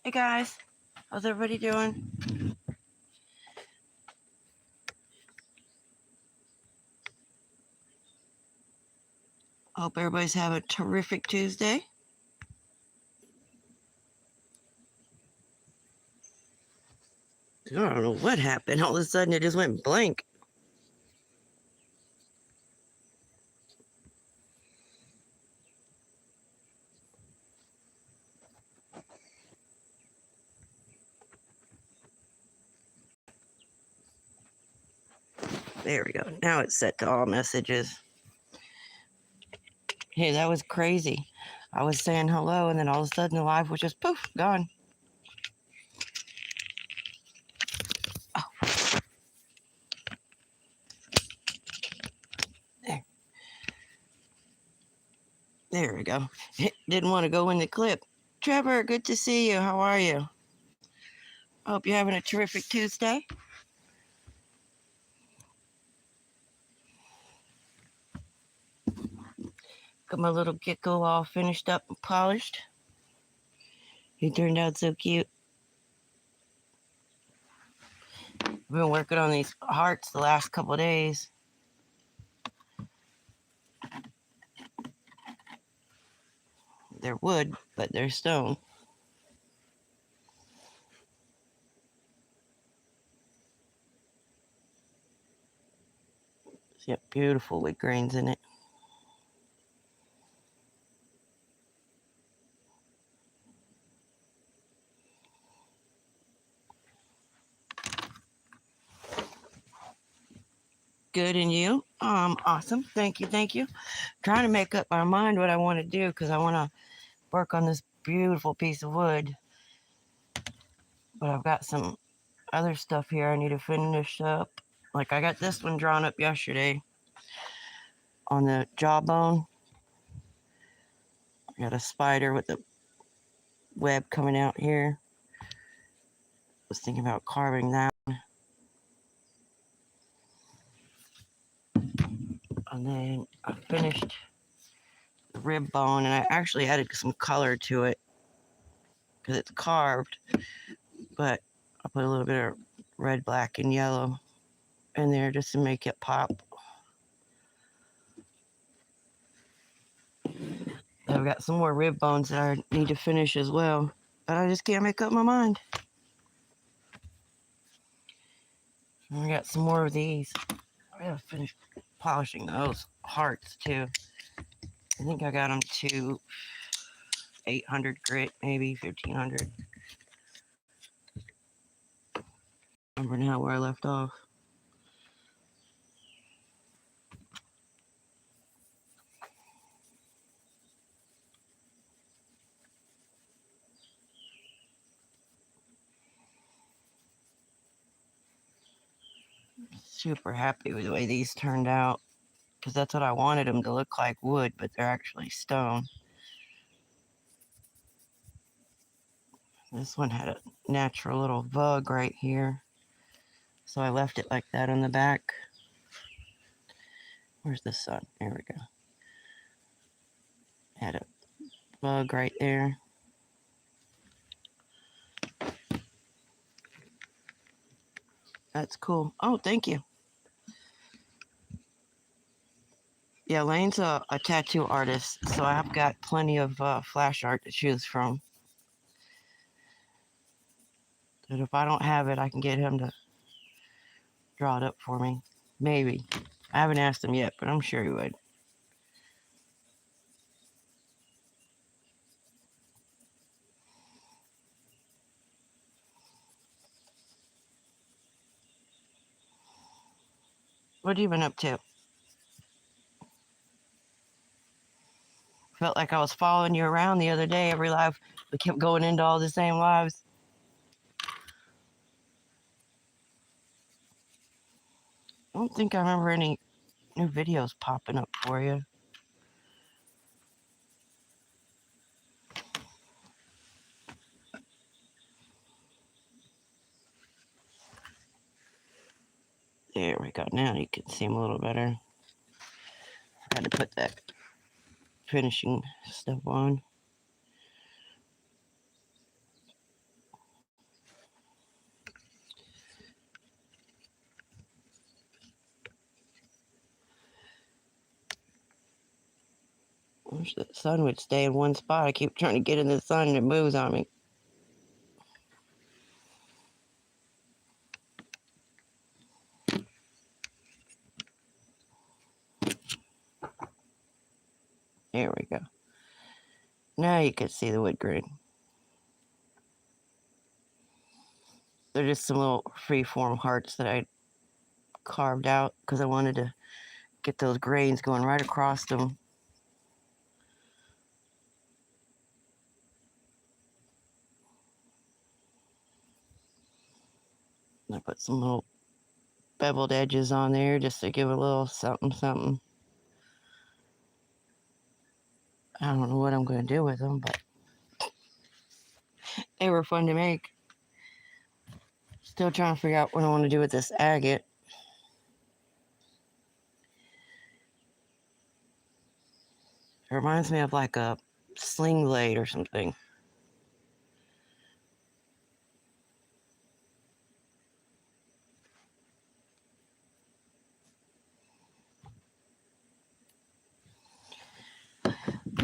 Hey guys, how's everybody doing? Hope everybody's having a terrific Tuesday. I don't know what happened. All of a sudden it just went blank. There we go. Now it's set to all messages. Hey, that was crazy. I was saying hello and then all of a sudden the live was just poof, gone. Oh. There we go. It didn't want to go in the clip. Trevor, good to see you. How are you? Hope you're having a terrific Tuesday. Got my little gecko all finished up and polished. He turned out so cute. I've been working on these hearts the last couple of days. They're wood, but they're stone. Yep, beautiful with grains in it. Good, and you? Awesome. Thank you, thank you. Trying to make up my mind what I want to do because I want to work on this beautiful piece of wood. But I've got some other stuff here I need to finish up. Like I got this one drawn up yesterday on the jawbone. I got a spider with a web coming out here. Was thinking about carving that. And then I finished the rib bone, and I actually added some color to it because it's carved, but I put a little bit of red, black, and yellow in there just to make it pop. I've got some more rib bones that I need to finish as well, but I just can't make up my mind. And I got some more of these. I gotta finish polishing those hearts too. I think I got them to 800 grit, maybe 1500. Remember now where I left off. Super happy with the way these turned out because that's what I wanted them to look like wood, but they're actually stone. This one had a natural little bug right here, so I left it like that on the back. Where's the sun? There we go. Had a bug right there. That's cool. Oh, thank you. Yeah, Lane's a tattoo artist, so I've got plenty of flash art to choose from. But if I don't have it, I can get him to draw it up for me. Maybe. I haven't asked him yet, but I'm sure he would. What have you been up to? Felt like I was following you around the other day. Every live, we kept going into all the same lives. I don't think I remember any new videos popping up for you. There we go. Now you can see him a little better. I had to put that finishing stuff on. wish the sun would stay in one spot. I keep trying to get in the sun and it moves on me. There we go. Now you can see the wood grain. They're just some little free-form hearts that I carved out because I wanted to get those grains going right across them. I put some little beveled edges on there just to give it a little something, something. I don't know what I'm going to do with them, but they were fun to make. Still trying to figure out what I want to do with this agate. It reminds me of like a sling blade or something.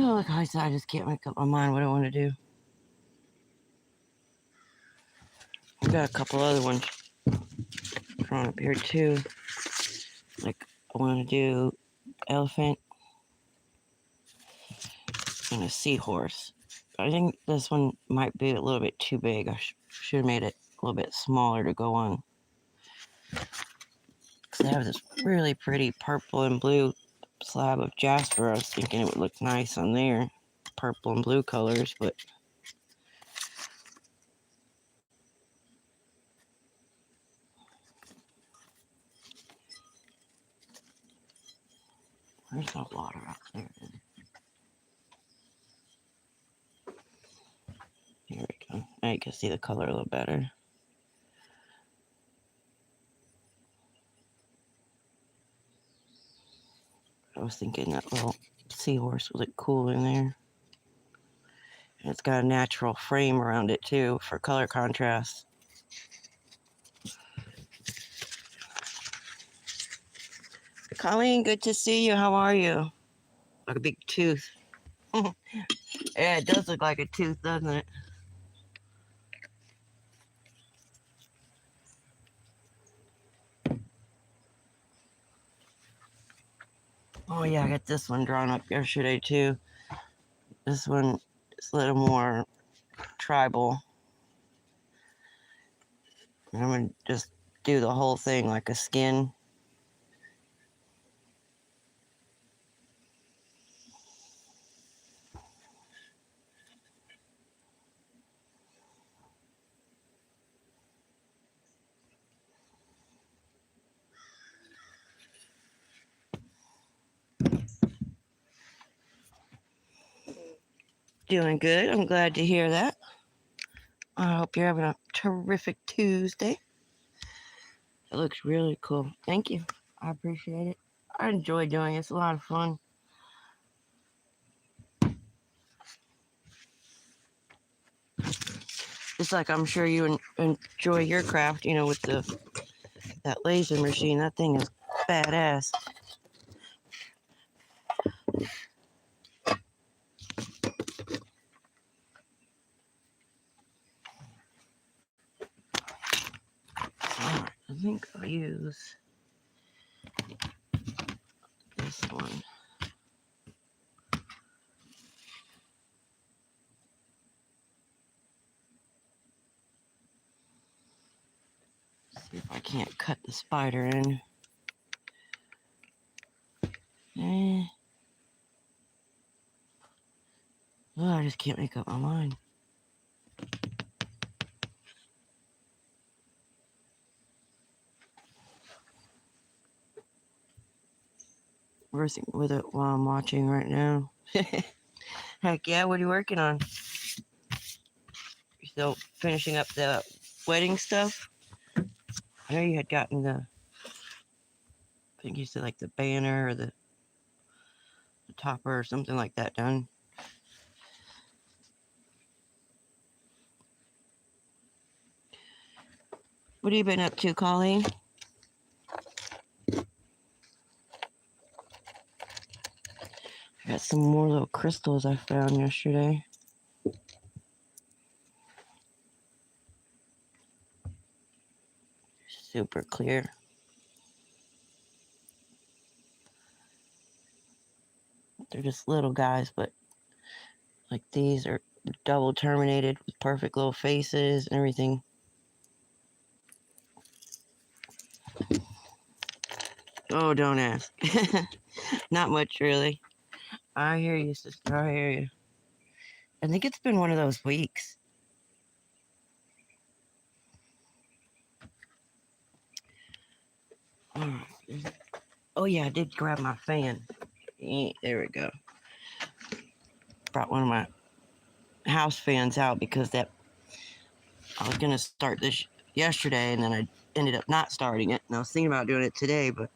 Oh, like I said, I just can't make up my mind what I want to do. I've got a couple other ones drawn up here too. Like I want to do elephant and a seahorse. But I think this one might be a little bit too big. I should have made it a little bit smaller to go on. Because I have this really pretty purple and blue slab of jasper. I was thinking it would look nice on there. Purple and blue colors, but there's no water up there. Here we go. Now you can see the color a little better. I was thinking that little seahorse would look cool in there. And it's got a natural frame around it too for color contrast. Colleen, good to see you. How are you? Like a big tooth. Yeah, it does look like a tooth, doesn't it? Oh yeah, I got this one drawn up yesterday too. This one is a little more tribal. I'm gonna just do the whole thing like a skin. Doing good. I'm glad to hear that. I hope you're having a terrific Tuesday. It looks really cool. Thank you. I appreciate it. I enjoy doing it. It's a lot of fun. It's like I'm sure you enjoy your craft, you know, with that laser machine. That thing is badass. Alright, I think I'll use this one. See if I can't cut the spider in. Oh, I just can't make up my mind. Working with it while I'm watching right now. Heck yeah, what are you working on? You're still finishing up the wedding stuff? I know you had gotten I think you said like the banner or the topper or something like that done. What have you been up to, Colleen? I got some more little crystals I found yesterday. Super clear. They're just little guys, but like these are double terminated with perfect little faces and everything. Oh, don't ask. Not much, really. I hear you, sister. I hear you. I think it's been one of those weeks. Oh, yeah, I did grab my fan. There we go. Brought one of my house fans out because I was going to start this yesterday, and then I ended up not starting it. And I was thinking about doing it today, but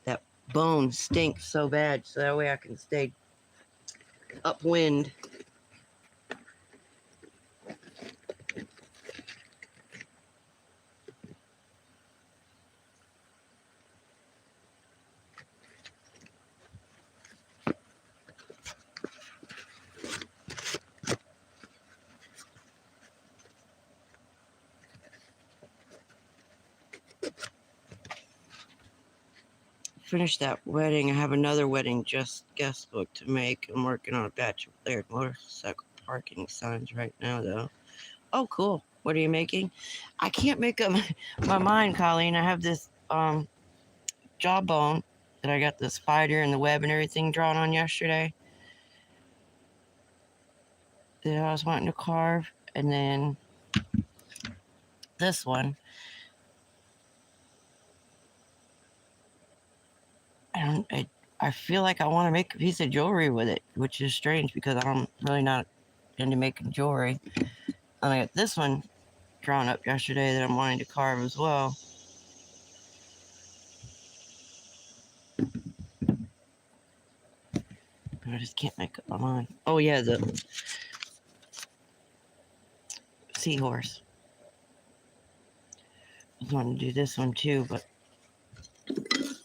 that bone stinks so bad, so that way I can stay upwind. Finished that wedding. I have another wedding just guest book to make. I'm working on a batch of layered motorcycle parking signs right now, though. Oh, cool. What are you making? I can't make up my mind, Colleen. I have this jawbone that I got the spider and the web and everything drawn on yesterday that I was wanting to carve, and then this one. I feel like I want to make a piece of jewelry with it, which is strange because I'm really not into making jewelry. And I got this one drawn up yesterday that I'm wanting to carve as well. I just can't make up my mind. Oh yeah, the seahorse. I was wanting to do this one too, but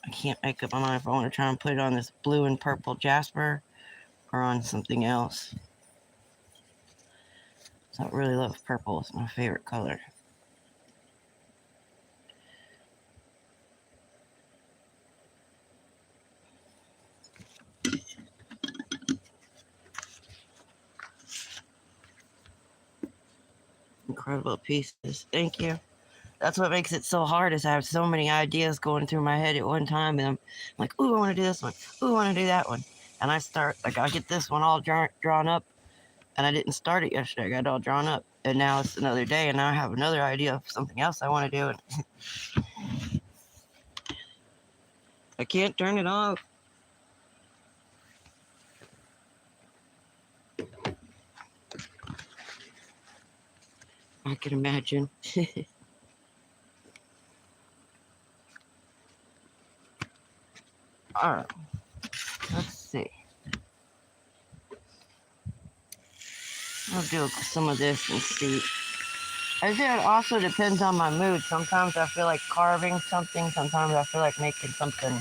I can't make up my mind if I want to try and put it on this blue and purple jasper or on something else. So I really love purple. It's my favorite color. Incredible pieces. Thank you. That's what makes it so hard is I have so many ideas going through my head at one time, and I'm like, ooh, I want to do this one. Ooh, I want to do that one. And I start, like, I get this one all drawn up, and I didn't start it yesterday. I got it all drawn up, and now it's another day, and now I have another idea of something else I want to do, and I can't turn it off. I can imagine. All right, let's see. I'll do some of this and see. I think it also depends on my mood. Sometimes I feel like carving something. Sometimes I feel like making something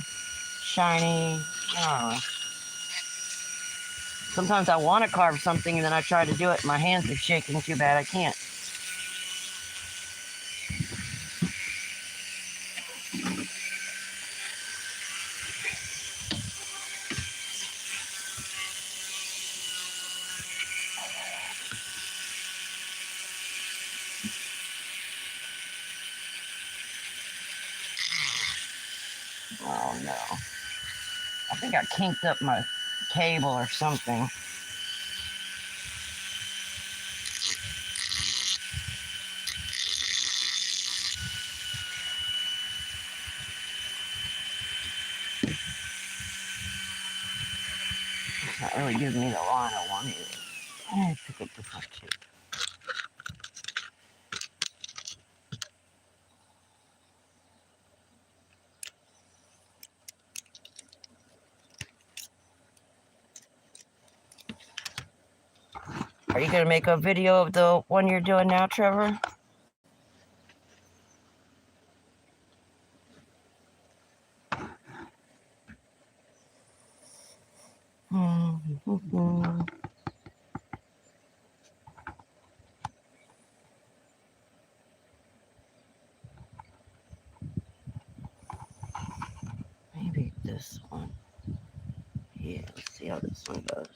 shiny. I don't know. Sometimes I want to carve something and then I try to do it. My hands are shaking too bad I can't. Oh no. I think I kinked up my cable or something. It's not really giving me the line I wanted. I pick up the front too. Are you gonna make a video of the one you're doing now, Trevor? Maybe this one. Yeah, let's see how this one goes.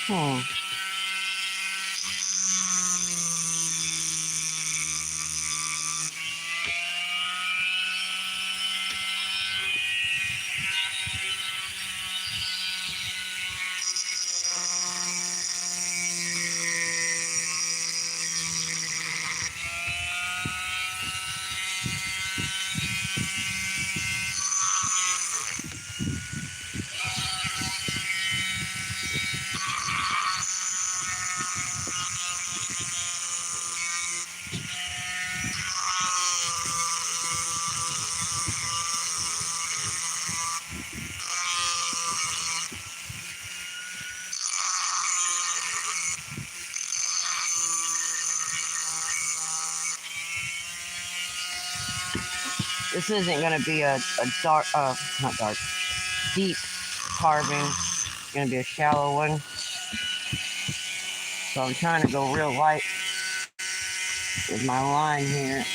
Hmm. This isn't going to be a dark, not dark, deep carving. It's going to be a shallow one. So I'm trying to go real light with my line here.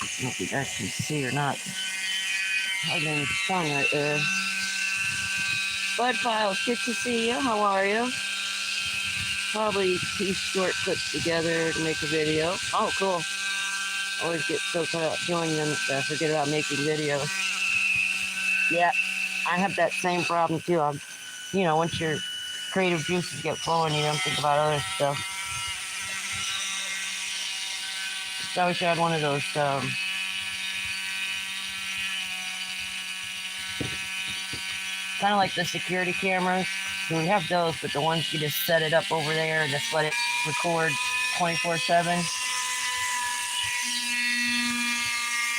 I don't know if you guys can see or not. I'm in the sun right there. Bud Files, good to see you. How are you? Probably piece short clips together to make a video. Oh, cool. Always get so caught up doing them that I forget about making videos. Yeah, I have that same problem too. Once your creative juices get flowing, you don't think about other stuff. I wish I had one of those kind of like the security cameras. So we have those, but the ones you just set it up over there and just let it record 24/7.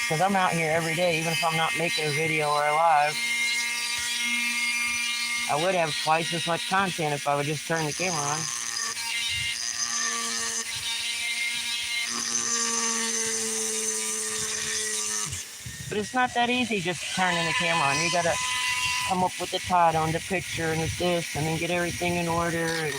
Because I'm out here every day, even if I'm not making a video or a live. I would have twice as much content if I would just turn the camera on. But it's not that easy just turning the camera on. You gotta come up with the title and the picture and this, and then get everything in order. And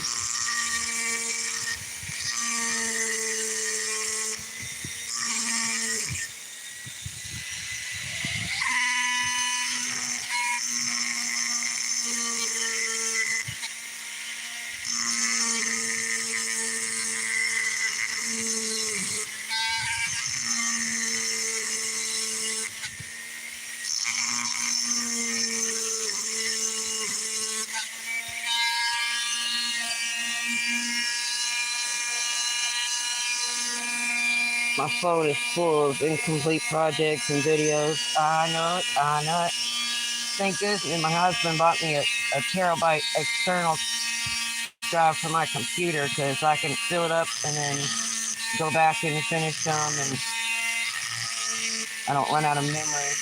my phone is full of incomplete projects and videos. I know it. Thank goodness, and my husband bought me a terabyte external drive for my computer because I can fill it up and then go back and finish them, and I don't run out of memory.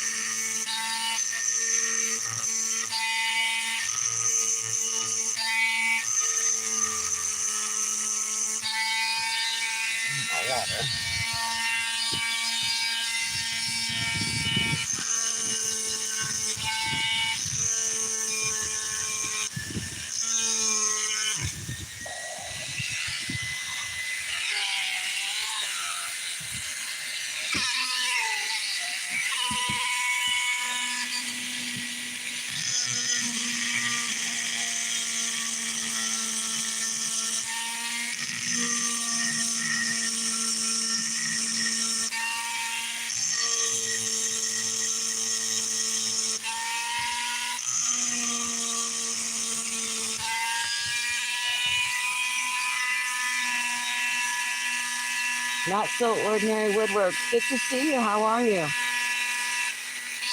Not so ordinary woodwork. Good to see you. How are you?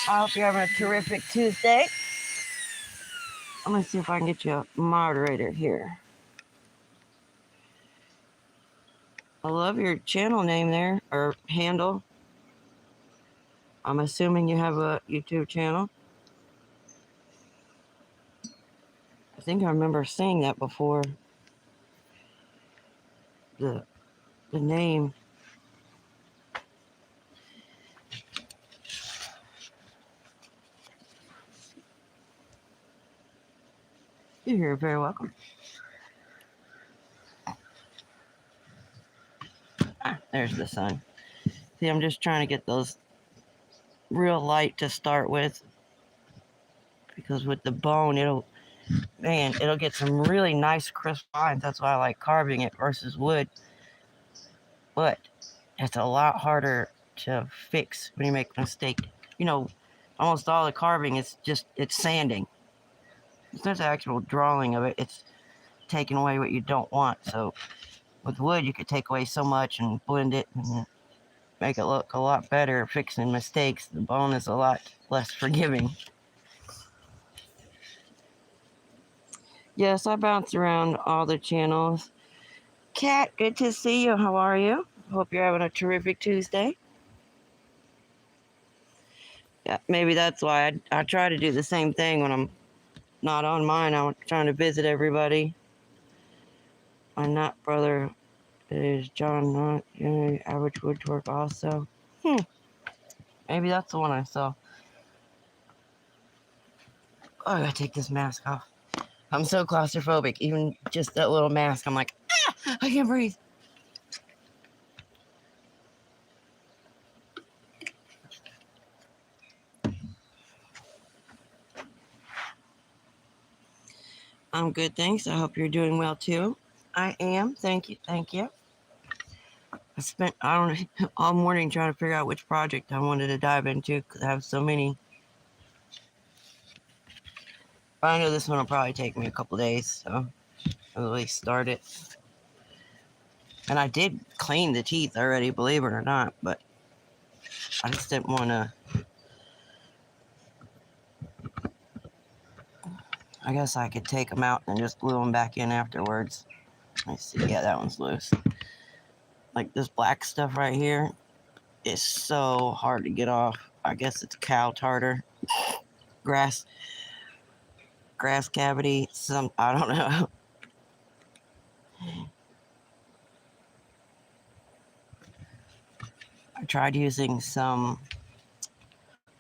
I hope you're having a terrific Tuesday. I'm gonna see if I can get you a moderator here. I love your channel name there, or handle. I'm assuming you have a YouTube channel. I think I remember seeing that before. The name. You're very welcome. There's the sun. See, I'm just trying to get those real light to start with, because with the bone, it'll get some really nice crisp lines. That's why I like carving it versus wood. But it's a lot harder to fix when you make a mistake. You know, almost all the carving is just, it's sanding. It's not the actual drawing of it. It's taking away what you don't want. So with wood, you could take away so much and blend it and make it look a lot better. Fixing mistakes, the bone is a lot less forgiving. Yes, I bounce around all the channels. Kat, good to see you. How are you? Hope you're having a terrific Tuesday. Yeah, maybe that's why I try to do the same thing when I'm not on mine. I'm trying to visit everybody. My nut brother is John Nut, average woodwork also. Maybe that's the one I saw. Oh, I gotta take this mask off. I'm so claustrophobic. Even just that little mask, I'm like, I can't breathe. I'm good, thanks. I hope you're doing well too. I am. Thank you. Thank you. I spent all morning trying to figure out which project I wanted to dive into because I have so many. But I know this one will probably take me a couple days, so I'll at least start it. And I did clean the teeth already, believe it or not, but I just didn't want to. I guess I could take them out and just glue them back in afterwards. Let's see. Yeah, that one's loose. Like this black stuff right here is so hard to get off. I guess it's cow tartar, grass cavity, I don't know. I tried using some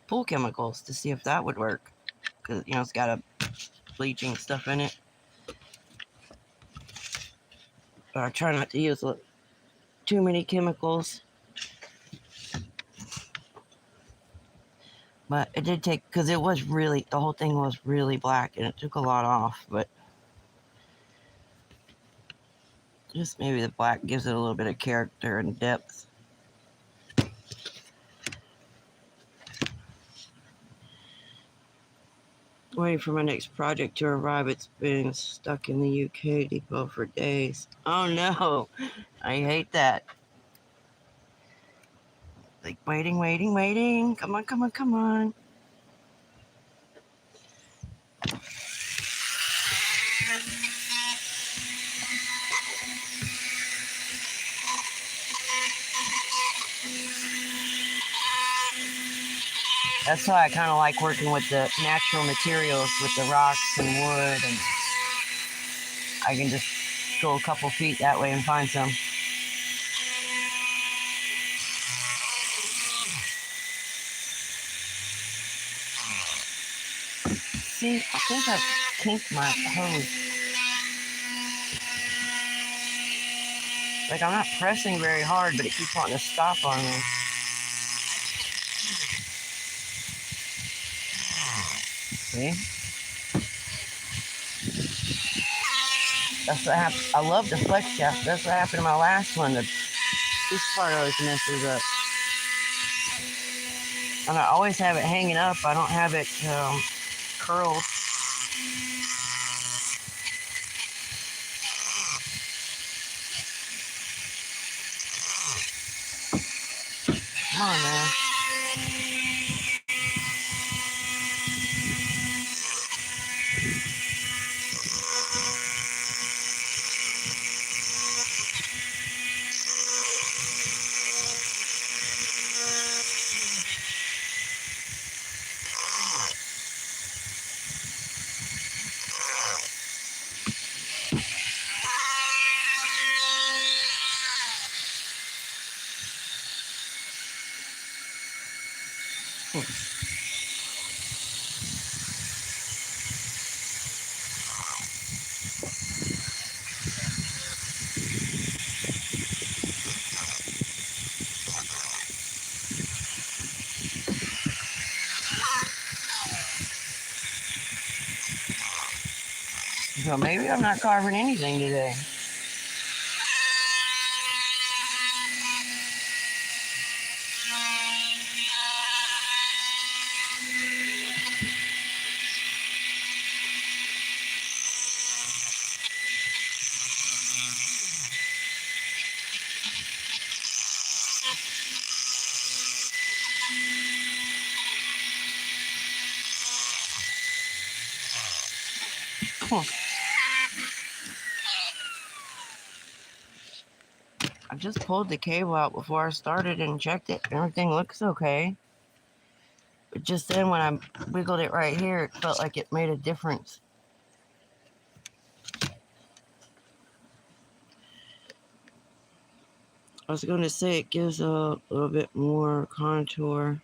pool chemicals to see if that would work, because it's got a bleaching stuff in it. But I try not to use too many chemicals. But it did take, because it was really, the whole thing was really black and it took a lot off, but just maybe the black gives it a little bit of character and depth. Waiting for my next project to arrive. It's been stuck in the UK depot for days. Oh no, I hate that. Like waiting. Come on. That's why I kind of like working with the natural materials, with the rocks and wood, and I can just go a couple feet that way and find some. See, I think I've kinked my hose. Like, I'm not pressing very hard, but it keeps wanting to stop on me. See? That's what happened. I love the flex shaft. That's what happened to my last one. This part always messes up. And I always have it hanging up. I don't have it curled. Come on, man. So maybe I'm not carving anything today. Huh. I just pulled the cable out before I started and checked it. Everything looks okay. But just then when I wiggled it right here, it felt like it made a difference. I was going to say it gives a little bit more contour.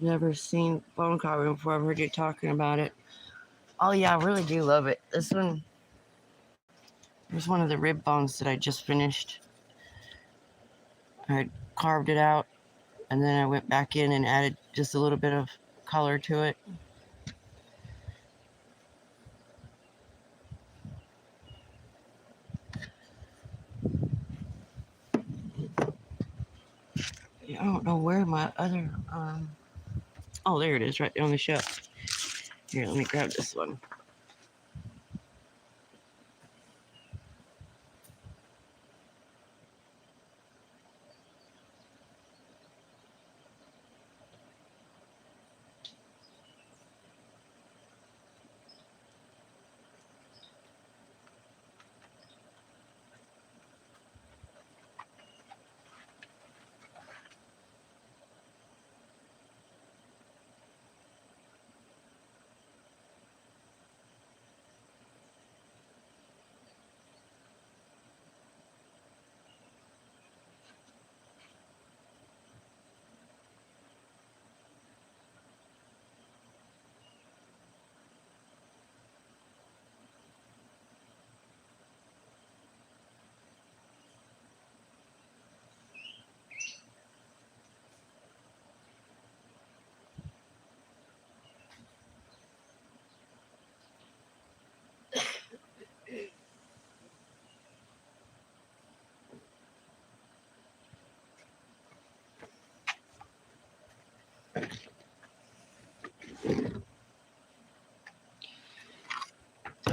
Never seen bone carving before. I've heard you talking about it. Oh yeah, I really do love it. This one, here's one of the rib bones that I just finished. I carved it out and then I went back in and added just a little bit of color to it. I don't know where my other, oh, there it is, right there on the shelf. Here, let me grab this one.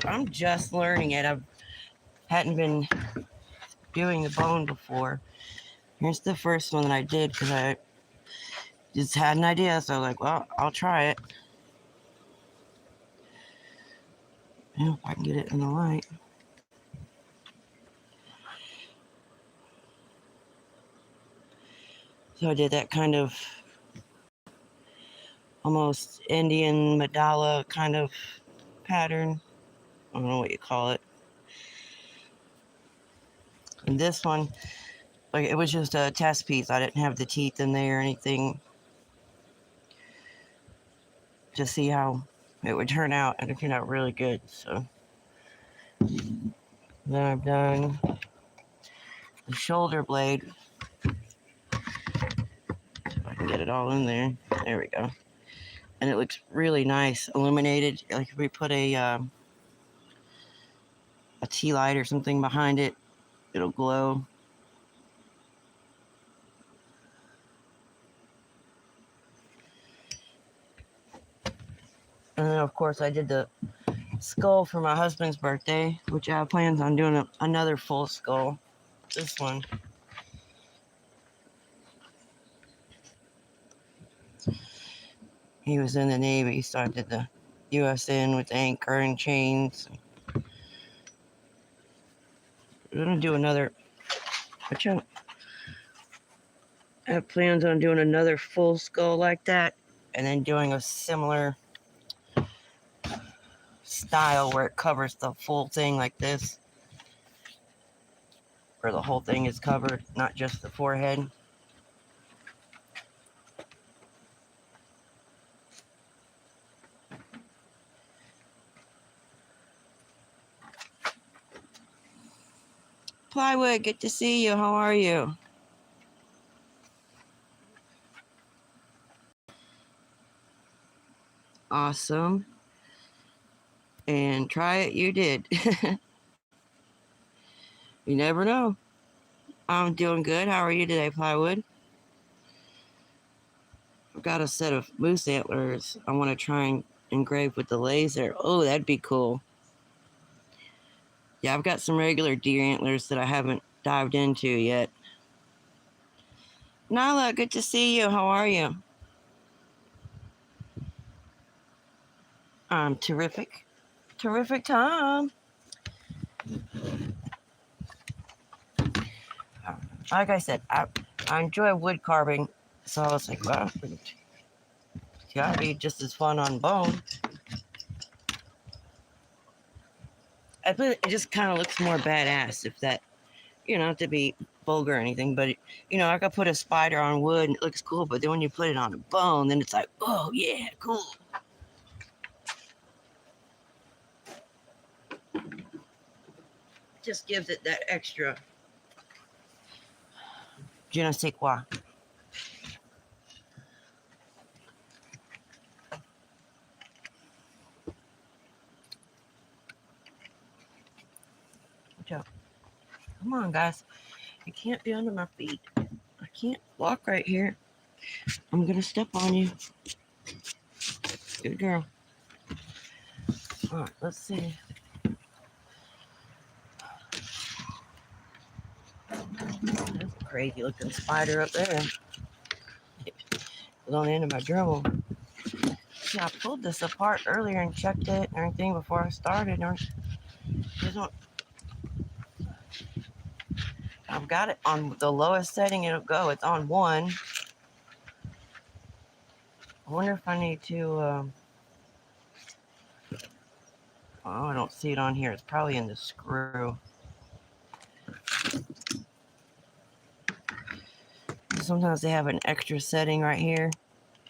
I'm just learning it. I hadn't been doing the bone before. Here's the first one that I did because I just had an idea. So I was like, well, I'll try it. I hope I can get it in the light. So I did that kind of almost Indian mandala kind of pattern. I don't know what you call it. And this one, like it was just a test piece. I didn't have the teeth in there or anything. To see how it would turn out, and it turned out really good. So then I've done the shoulder blade. If I can get it all in there. There we go. And it looks really nice, illuminated. Like if we put a tea light or something behind it, it'll glow. And then of course I did the skull for my husband's birthday, which I have plans on doing another full skull. This one. He was in the Navy, so I did the USN with anchor and chains. We're gonna do another. Watch out. I have plans on doing another full skull like that, and then doing a similar style where it covers the full thing like this, where the whole thing is covered, not just the forehead. Plywood, good to see you. How are you? Awesome. And try it, you did. You never know. I'm doing good. How are you today, Plywood? I've got a set of moose antlers I want to try and engrave with the laser. Oh, that'd be cool. Yeah, I've got some regular deer antlers that I haven't dived into yet. Nyla, good to see you. How are you? I'm terrific. Terrific time. Like I said, I enjoy wood carving, so I was like, well, it's gotta be just as fun on bone. I think it just kind of looks more badass if that, not to be vulgar or anything, but I could put a spider on wood and it looks cool, but then when you put it on a bone, then it's like, oh yeah, cool. Just gives it that extra je ne sais quoi. Come on, guys. You can't be under my feet. I can't walk right here. I'm gonna step on you. Good girl. All right, let's see. There's a crazy looking spider up there. It was on the end of my Dremel. Yeah, I pulled this apart earlier and checked it and everything before I started. I've got it on the lowest setting it'll go. It's on 1. I wonder if I need to. Oh, I don't see it on here. It's probably in the screw. Sometimes they have an extra setting right here,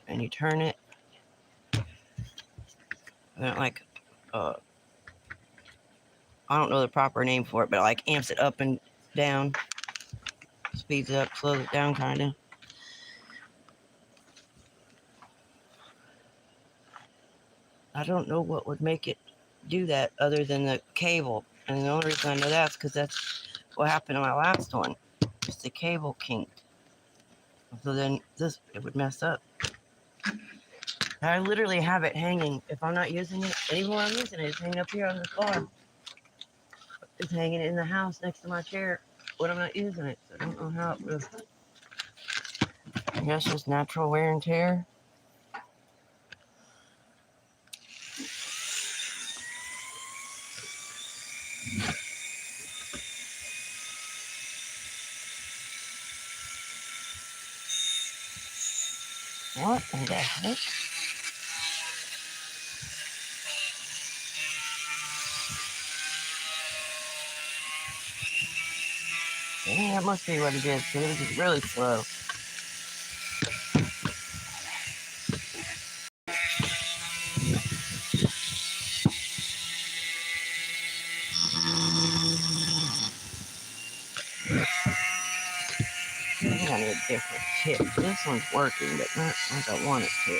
and you turn it. And it like, I don't know the proper name for it, but it like amps it up and down, speeds it up, slows it down, kind of. I don't know what would make it do that other than the cable. And the only reason I know that's because that's what happened to my last one. Just the cable kinked. So then it would mess up. I literally have it hanging. If I'm not using it, even when I'm using it, it's hanging up here on the floor. It's hanging in the house next to my chair when I'm not using it. So I don't know how it would. I guess just natural wear and tear. What in the heck? Yeah, that must be what it is, because it was just really slow. I gotta need a different tip. This one's working, but not like I want it to.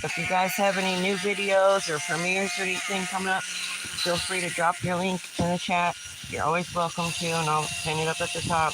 If you guys have any new videos or premieres or anything coming up, feel free to drop your link in the chat. You're always welcome to, and I'll pin it up at the top.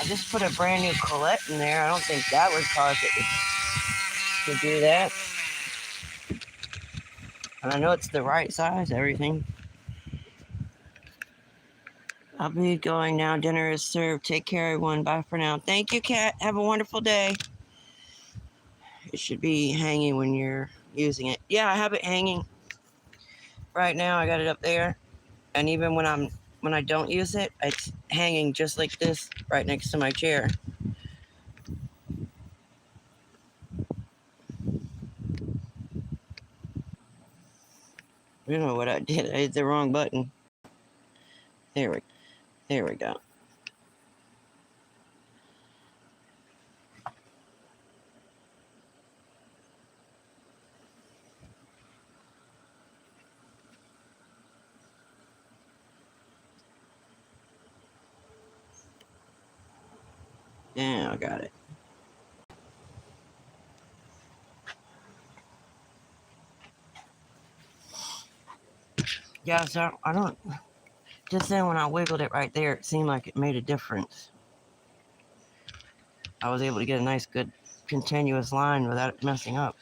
just put a brand new collet in there. I don't think that would cause it to do that. And I know it's the right size, everything. I'll be going now. Dinner is served. Take care, everyone. Bye for now. Thank you, Kat. Have a wonderful day. It should be hanging when you're using it. Yeah, I have it hanging right now. I got it up there. And even when I don't use it, it's hanging just like this right next to my chair. You know what I did? I hit the wrong button. There we go. Yeah, I got it. Yeah, so I don't. Just then when I wiggled it right there, it seemed like it made a difference. I was able to get a nice, good, continuous line without it messing up.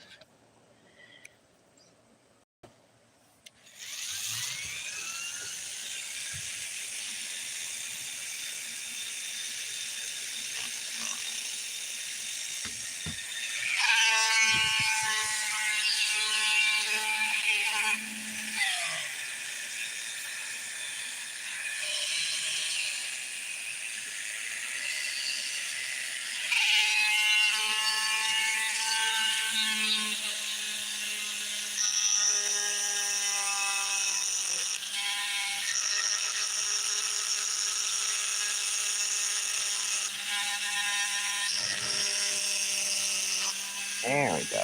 There we go.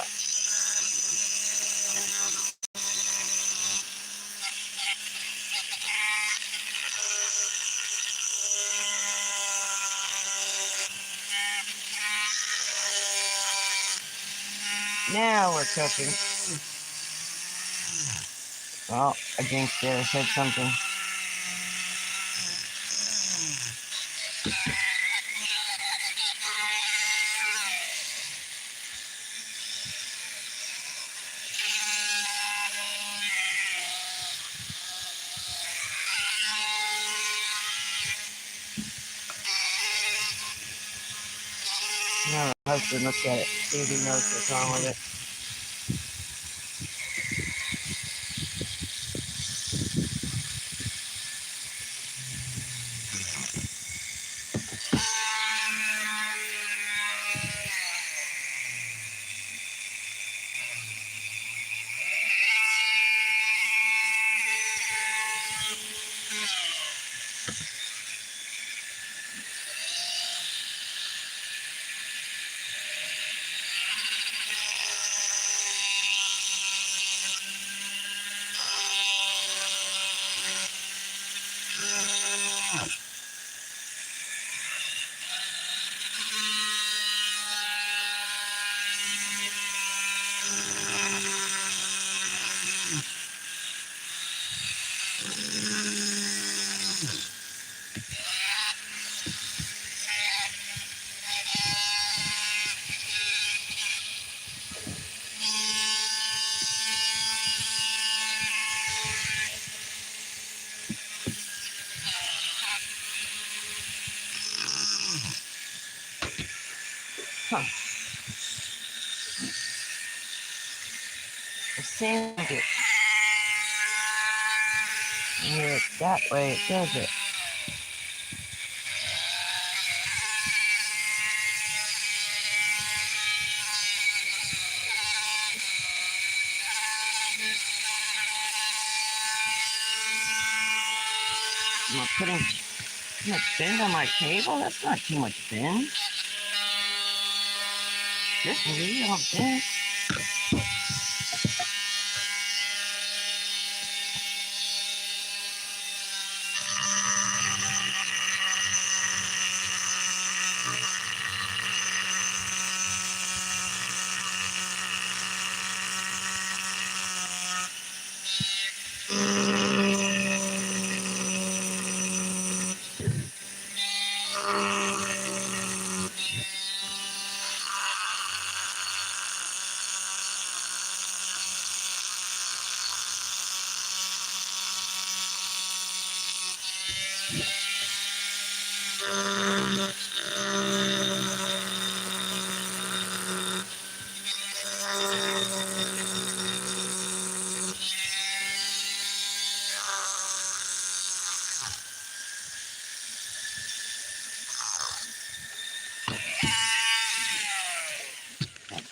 Now we're cooking. Well, I jinxed it. I said something. Now my husband looks at it, see if he knows what's wrong with it. Huh. It seems like it. Yeah, that way it does it. Am I putting too much bend on my table? That's not too much bend. This is really all bend.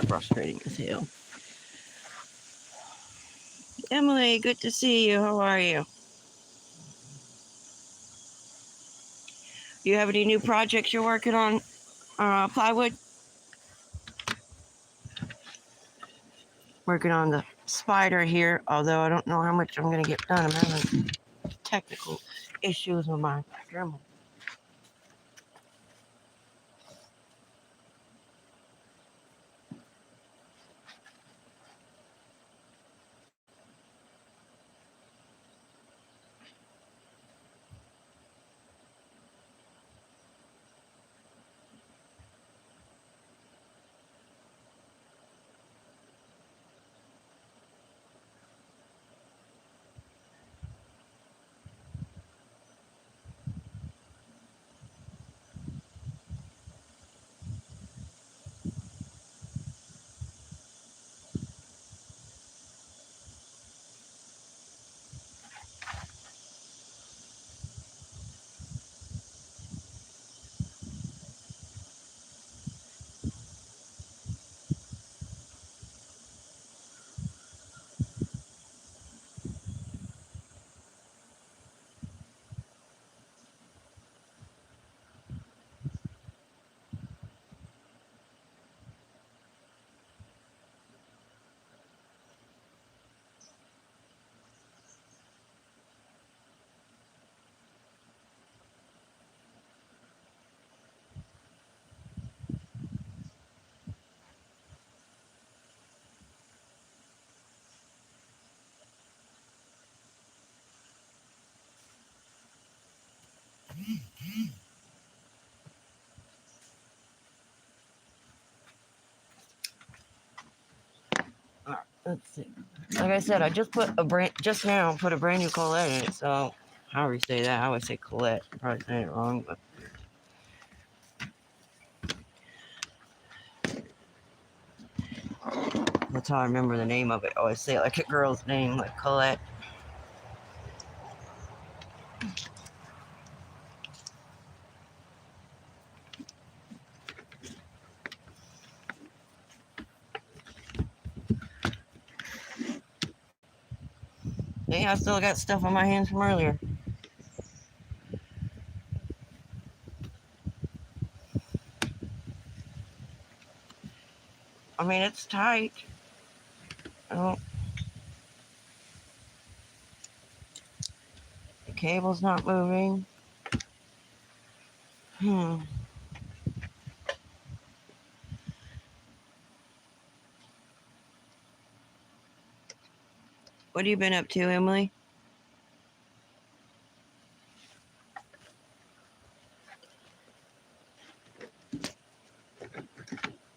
Frustrating as hell. Emily, good to see you. How are you? Do you have any new projects you're working on? Plywood? Working on the spider here, although I don't know how much I'm going to get done. I'm having technical issues with my Dremel. All right, let's see. Like I said, I just put a brand new Colette in it. So, however you say that, I would say Colette. I'm probably saying it wrong, but that's how I remember the name of it. I always say it like a girl's name, like Colette. Yeah, I still got stuff on my hands from earlier. I mean, it's tight. Oh, the cable's not moving. What have you been up to, Emily?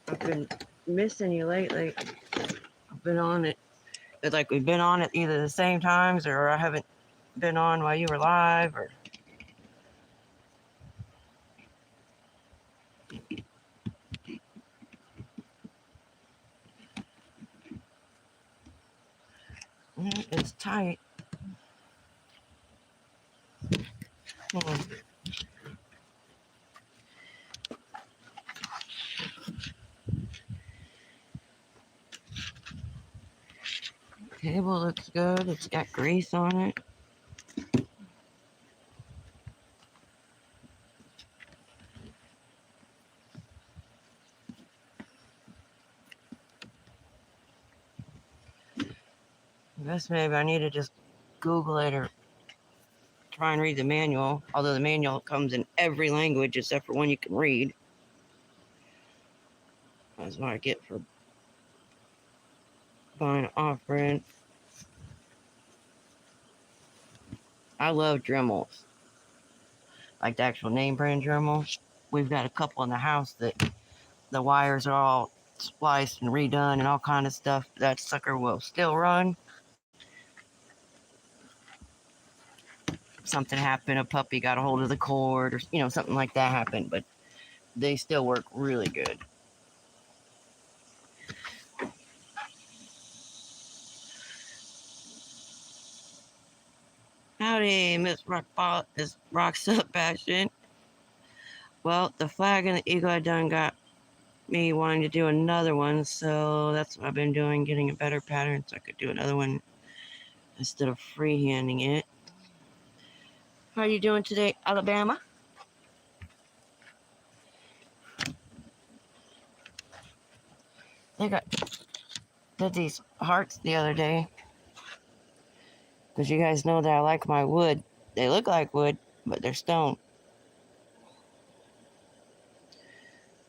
I've been missing you lately. I've been on it. It's like we've been on it either the same times or I haven't been on while you were live or. It's tight. Cable looks good. It's got grease on it. I guess maybe I need to just Google it or try and read the manual. Although the manual comes in every language except for one you can read. That's what I get for buying off-brand. I love Dremels, like the actual name brand Dremel. We've got a couple in the house that the wires are all spliced and redone and all kind of stuff. That sucker will still run. something happened, a puppy got a hold of the cord, or something like that happened. But they still work really good. Howdy, Miss Rockball is Rock's Up Passion. Well, the flag and the eagle I done got me wanting to do another one, so that's what I've been doing, getting a better pattern so I could do another one instead of freehanding it. How are you doing today, Alabama? They did these hearts the other day because you guys know that I like my wood. They look like wood, but they're stone.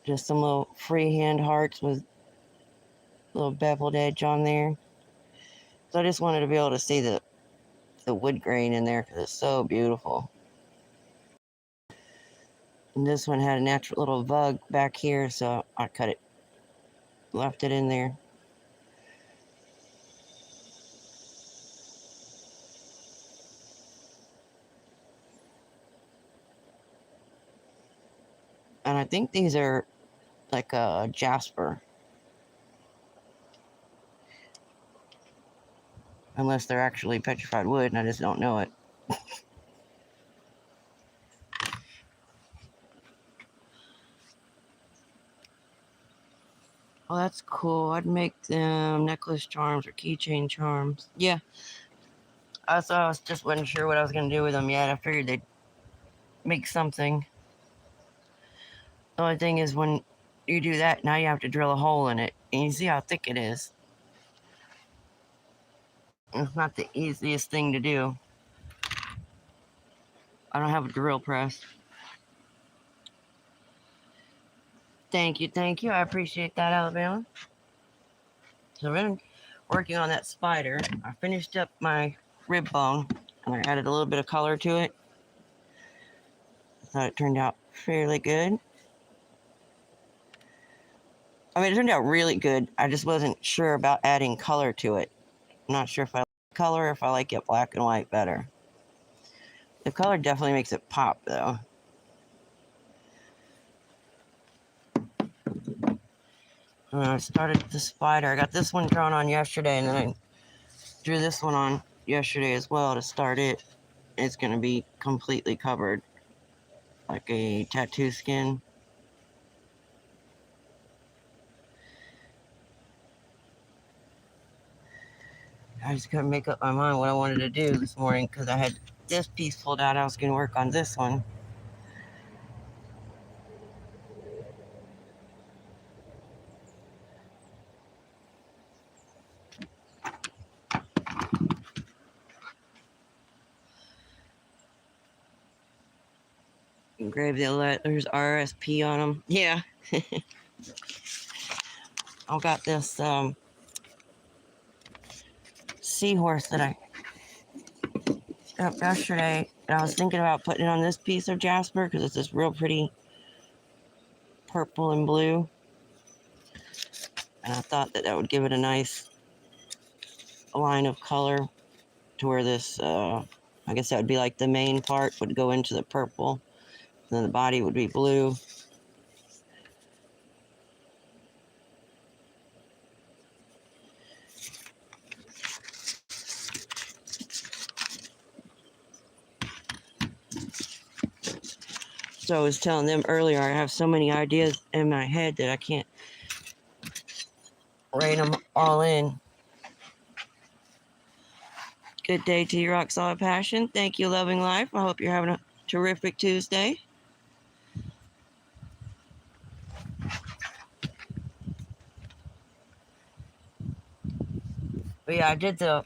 Just some little freehand hearts with a little beveled edge on there. So I just wanted to be able to see the wood grain in there because it's so beautiful. And this one had a natural little bug back here, so I cut it, left it in there. And I think these are like a jasper. Unless they're actually petrified wood and I just don't know it. Oh, that's cool. I'd make them necklace charms or keychain charms. Yeah. I was just wasn't sure what I was going to do with them yet. I figured they'd make something. The only thing is when you do that, now you have to drill a hole in it. And you see how thick it is. It's not the easiest thing to do. I don't have a drill press. Thank you. I appreciate that, Alabama. So I've been working on that spider. I finished up my rib bone and I added a little bit of color to it. I thought it turned out fairly good. I mean, it turned out really good. I just wasn't sure about adding color to it. I'm not sure if I like color or if I like it black and white better. The color definitely makes it pop, though. I started the spider. I got this one drawn on yesterday, and then I drew this one on yesterday as well to start it. It's going to be completely covered, like a tattoo skin. I just couldn't make up my mind what I wanted to do this morning because I had this piece pulled out. I was going to work on this one. Engrave the letters RSP on them. Yeah. I've got this seahorse that I got yesterday, and I was thinking about putting it on this piece of jasper because it's this real pretty purple and blue, and I thought that would give it a nice line of color to where this I guess that would be like the main part would go into the purple, and then the body would be blue. So I was telling them earlier, I have so many ideas in my head that I can't rein them all in. Good day to you, Rock Solid Passion. Thank you, Loving Life. I hope you're having a terrific Tuesday. But yeah, I did the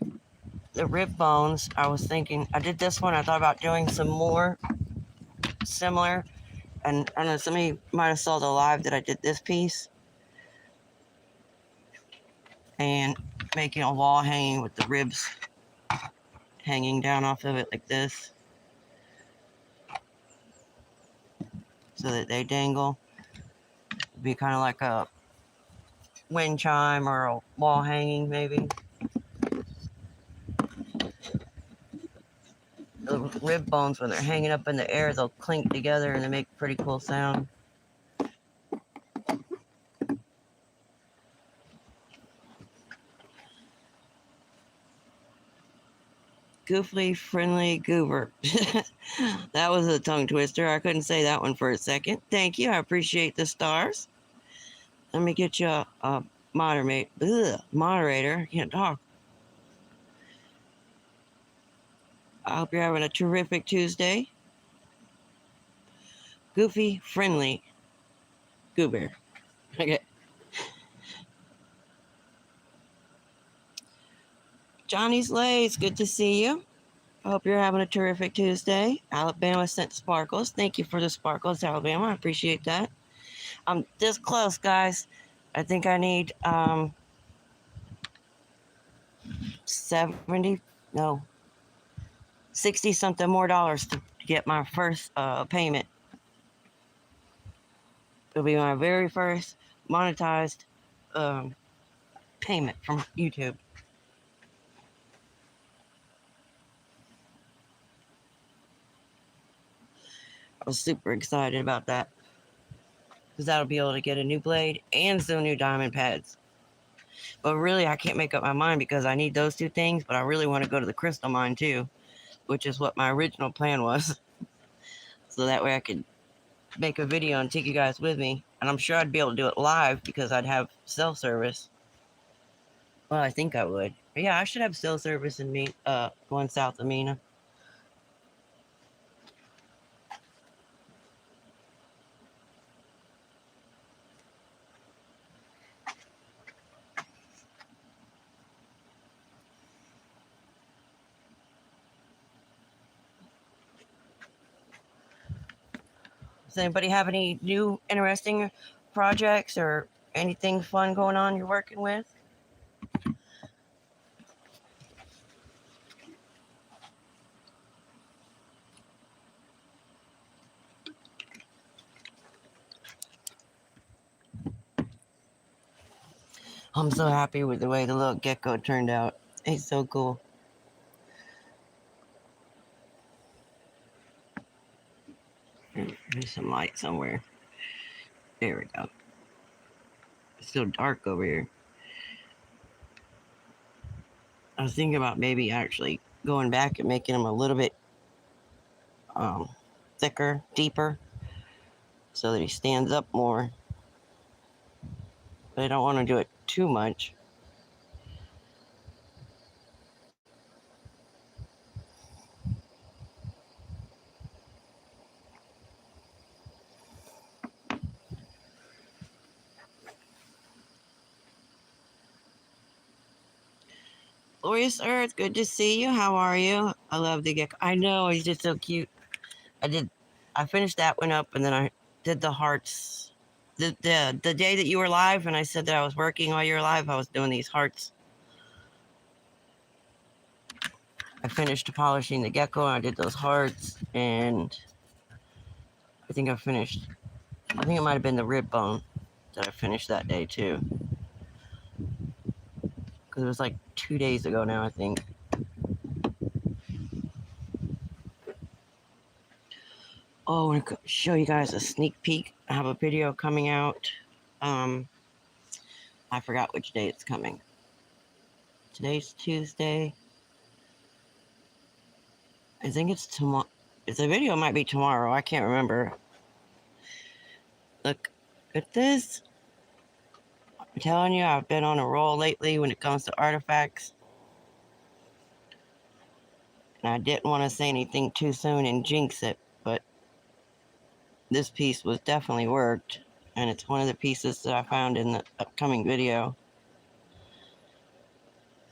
rib bones. I was thinking, I did this one. I thought about doing some more similar. And I don't know, some of you might have saw the live that I did this piece. And making a wall hanging with the ribs hanging down off of it like this. So that they dangle. It'd be kind of like a wind chime or a wall hanging maybe. rib bones, when they're hanging up in the air, they'll clink together and they make a pretty cool sound. Goofy, friendly goober. That was a tongue twister. I couldn't say that one for a second. Thank you. I appreciate the stars. Let me get you a moderator. I can't talk. I hope you're having a terrific Tuesday. Goofy, friendly goober. Okay. Johnny's Lays, good to see you. I hope you're having a terrific Tuesday. Alabama sent sparkles. Thank you for the sparkles, Alabama. I appreciate that. I'm this close, guys. I think I need 60 something more dollars to get my first payment. It'll be my very first monetized payment from YouTube. I was super excited about that, because that'll be able to get a new blade and some new diamond pads. But really, I can't make up my mind because I need those two things, but I really want to go to the crystal mine too, which is what my original plan was. So that way I could make a video and take you guys with me. And I'm sure I'd be able to do it live because I'd have cell service. Well, I think I would. But yeah, I should have cell service in going south of Mina. Does anybody have any new interesting projects or anything fun going on you're working with? I'm so happy with the way the little gecko turned out. He's so cool. There's some light somewhere. There we go. It's still dark over here. I was thinking about maybe actually going back and making them a little bit thicker, deeper, so that he stands up more. But I don't want to do it too much. Glorious Earth, good to see you. How are you? I love the gecko. I know, he's just so cute. I finished that one up, and then I did the hearts. The day that you were live, and I said that I was working while you were live, I was doing these hearts. I finished polishing the gecko, and I did those hearts, and I think it might have been the rib bone that I finished that day too. Because it was like 2 days ago now, I think. Oh, I want to show you guys a sneak peek. I have a video coming out. I forgot which day it's coming. Today's Tuesday. I think it's tomorrow. The video might be tomorrow. I can't remember. Look at this. I'm telling you, I've been on a roll lately when it comes to artifacts. And I didn't want to say anything too soon and jinx it, but this piece was definitely worked. And it's one of the pieces that I found in the upcoming video.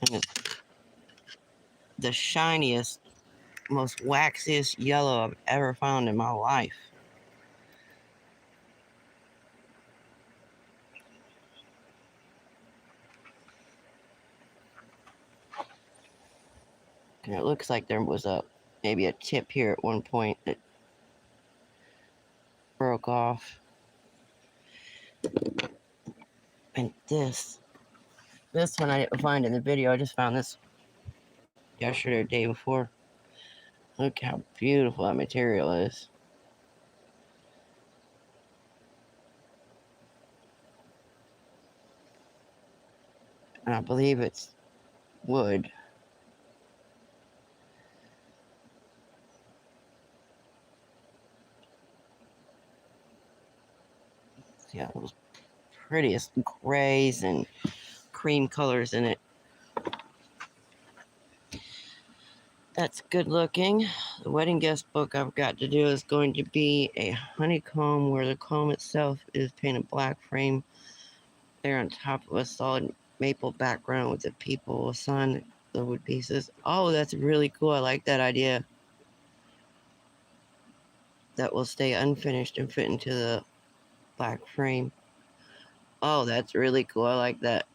And it's the shiniest, most waxiest yellow I've ever found in my life. And it looks like there was maybe a tip here at one point that broke off. And this one I didn't find in the video. I just found this yesterday or day before. Look how beautiful that material is. And I believe it's wood. Yeah, those prettiest grays and cream colors in it. That's good looking. The wedding guest book I've got to do is going to be a honeycomb where the comb itself is painted black frame there on top of a solid maple background with the people, sun, the wood pieces. Oh, that's really cool. I like that idea. That will stay unfinished and fit into the black frame. Oh, that's really cool. I like that.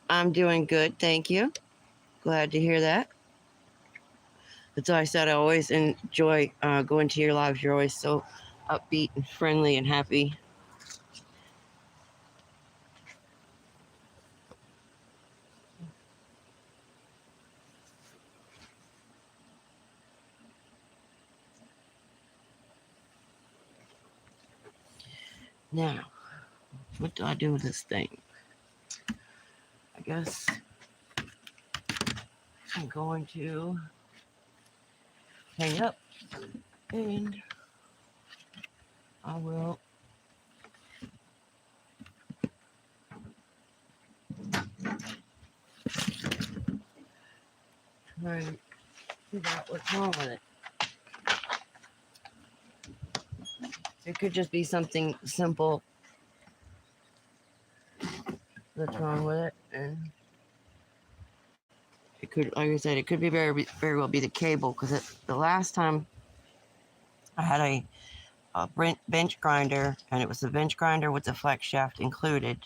I'm doing good, thank you. Glad to hear that. That's why I said I always enjoy going to your lives. You're always so upbeat and friendly and happy. Now, what do I do with this thing? I guess I'm going to hang up and I will try and figure out what's wrong with it. It could just be something simple that's wrong with it, and it could, like I said, it could be very well be the cable, because the last time I had a bench grinder, and it was the bench grinder with the flex shaft included.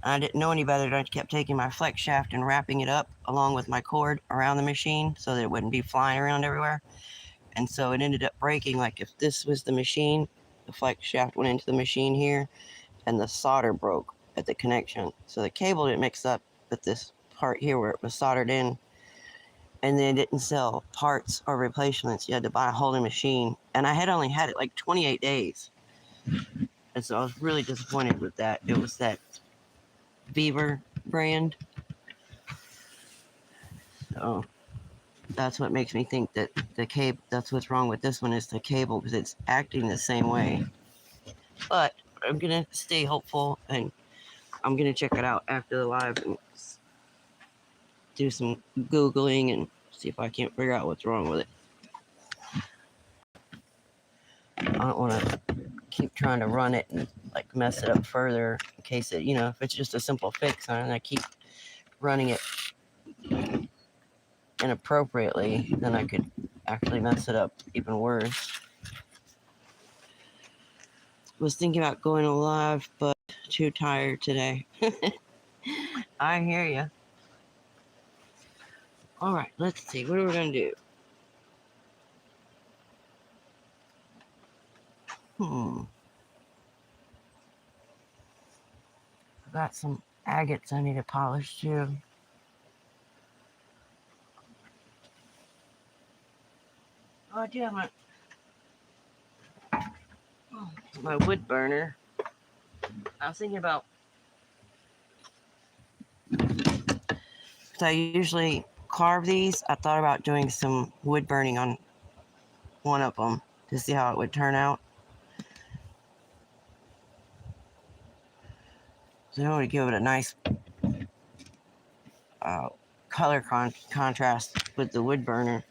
And I didn't know any better, and I kept taking my flex shaft and wrapping it up along with my cord around the machine so that it wouldn't be flying around everywhere. And so it ended up breaking. Like if this was the machine, the flex shaft went into the machine here, and the solder broke at the connection. So the cable didn't mix up with this part here where it was soldered in. And they didn't sell parts or replacements. You had to buy a whole new machine. And I had only had it like 28 days. And so I was really disappointed with that. It was that Beaver brand. So that's what makes me think that the cable, that's what's wrong with this one, is the cable, because it's acting the same way. But I'm going to stay hopeful, and I'm going to check it out after the live and do some Googling and see if I can't figure out what's wrong with it. I don't want to keep trying to run it and like mess it up further in case it, if it's just a simple fix and I keep running it inappropriately, then I could actually mess it up even worse. Was thinking about going live, but too tired today. I hear you. All right, let's see. What are we going to do? I've got some agates I need to polish too. Oh, I do have my wood burner. I was thinking about, because I usually carve these, I thought about doing some wood burning on one of them to see how it would turn out. So I want to give it a nice color contrast with the wood burner.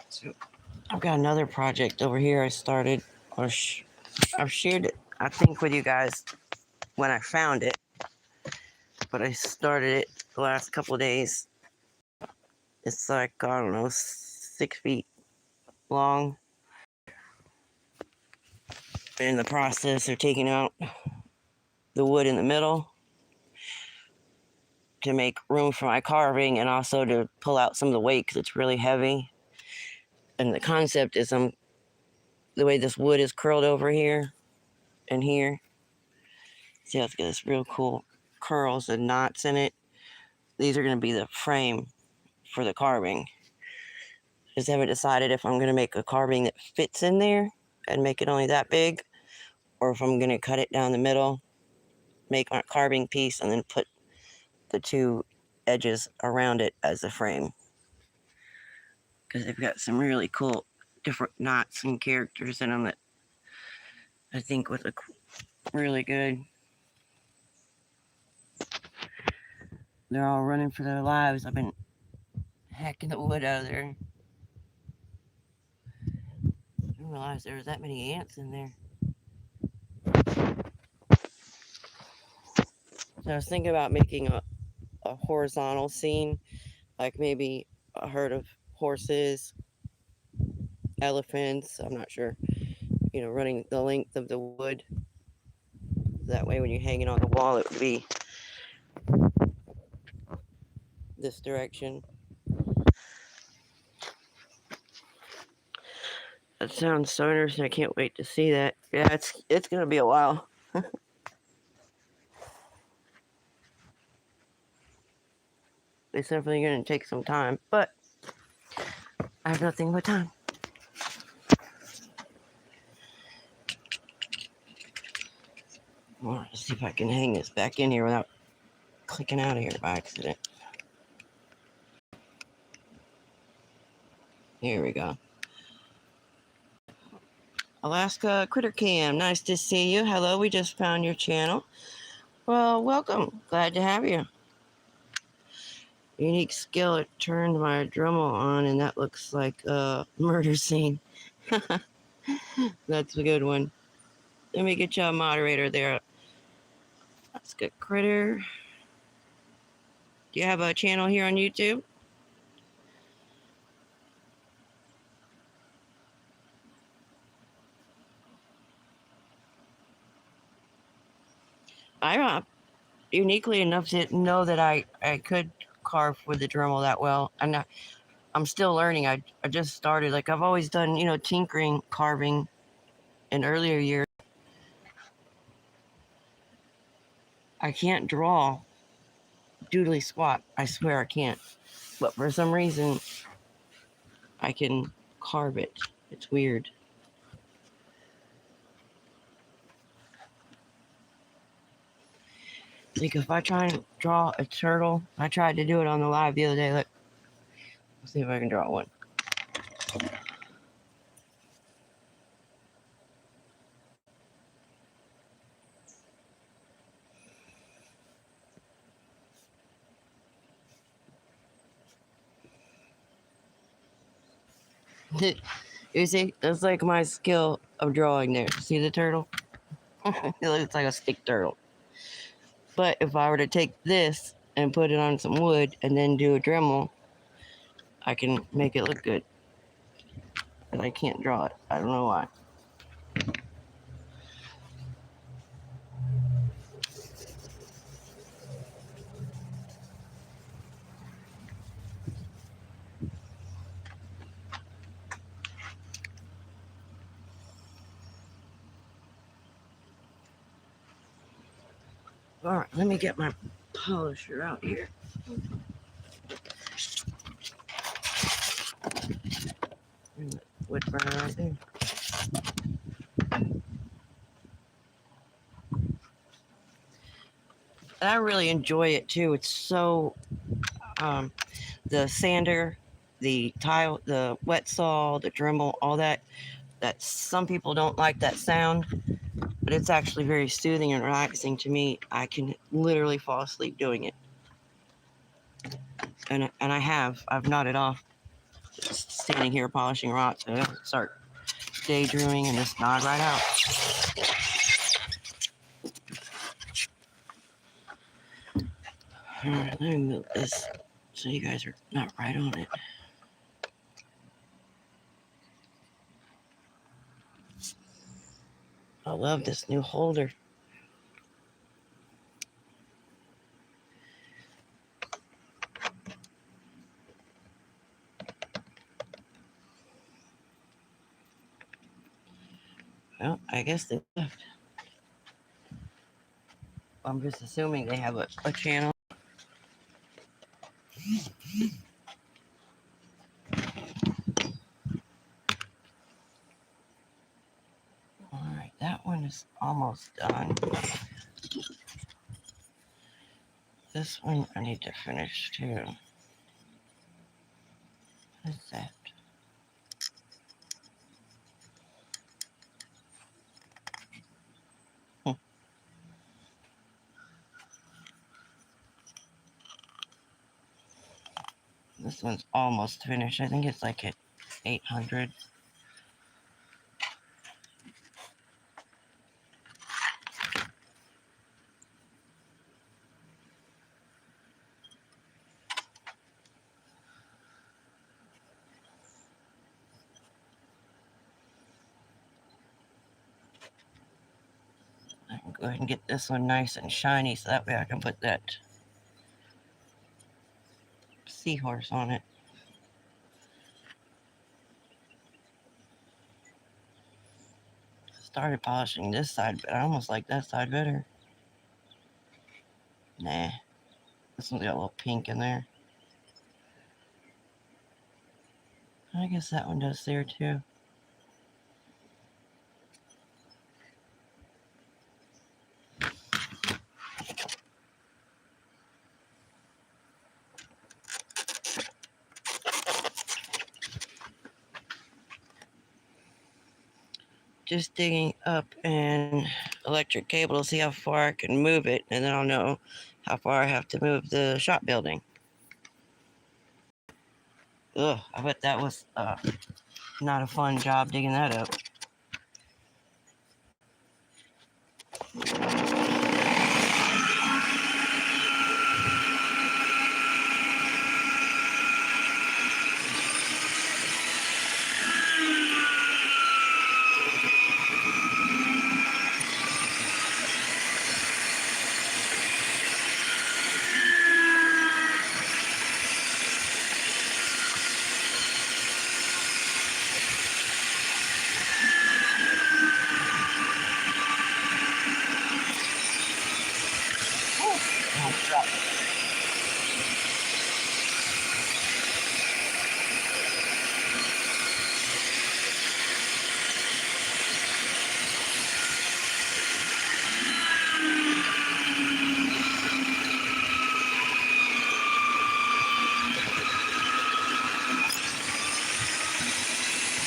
So I've got another project over here I started, or I've shared it, I think, with you guys when I found it, but I started it the last couple of days. It's like, I don't know, 6 feet long. In the process of taking out the wood in the middle to make room for my carving, and also to pull out some of the weight because it's really heavy. And the concept is the way this wood is curled over here and here, See, let's get this real cool curls and knots in it. These are going to be the frame for the carving. Just haven't decided if I'm going to make a carving that fits in there and make it only that big, or if I'm going to cut it down the middle, make my carving piece, and then put the two edges around it as a frame. Because they've got some really cool different knots and characters in them that I think would look really good. They're all running for their lives. I've been hacking the wood out of there. I didn't realize there was that many ants in there. So I was thinking about making a horizontal scene, like maybe a herd of horses, elephants, I'm not sure, running the length of the wood. That way when you're hanging on the wall, it would be this direction. That sounds so interesting. I can't wait to see that. Yeah, it's gonna be a while. It's definitely gonna take some time, but I have nothing but time. Well, let's see if I can hang this back in here without clicking out of here by accident. Here we go. Alaska Critter Cam, nice to see you. Hello, we just found your channel. Well, welcome. Glad to have you. Unique skill. It turned my Dremel on, and that looks like a murder scene. That's a good one. Let me get you a moderator there. That's good. Critter. Do you have a channel here on YouTube? I'm uniquely enough to know that I could carve with the Dremel that well. I'm still learning. I just started. Like I've always done, tinkering, carving in earlier years. I can't draw doodly squat. I swear I can't. But for some reason, I can carve it. It's weird. Like if I try and draw a turtle, I tried to do it on the live the other day. Let's see if I can draw one. You see, that's like my skill of drawing there. See the turtle? It looks like a stick turtle. But if I were to take this and put it on some wood and then do a Dremel, I can make it look good. But I can't draw it. I don't know why. All right, let me get my polisher out here. And the wood burner right there. And I really enjoy it too. It's so the sander, the tile, the wet saw, the Dremel, all that. That some people don't like that sound, but it's actually very soothing and relaxing to me. I can literally fall asleep doing it, and I've nodded off, just standing here polishing rocks, and I start daydreaming and just nod right out. All right, let me move this so you guys are not right on it. I love this new holder. Well, I guess they left. I'm just assuming they have a channel. Alright, that one is almost done. This one I need to finish too. What is that? This one's almost finished. I think it's like at 800. I can go ahead and get this one nice and shiny so that way I can put that seahorse on it. Started polishing this side, but I almost like that side better. Nah, this one's got a little pink in there. I guess that one does there too. Just digging up an electric cable to see how far I can move it, and then I'll know how far I have to move the shop building. Ugh, I bet that was not a fun job digging that up.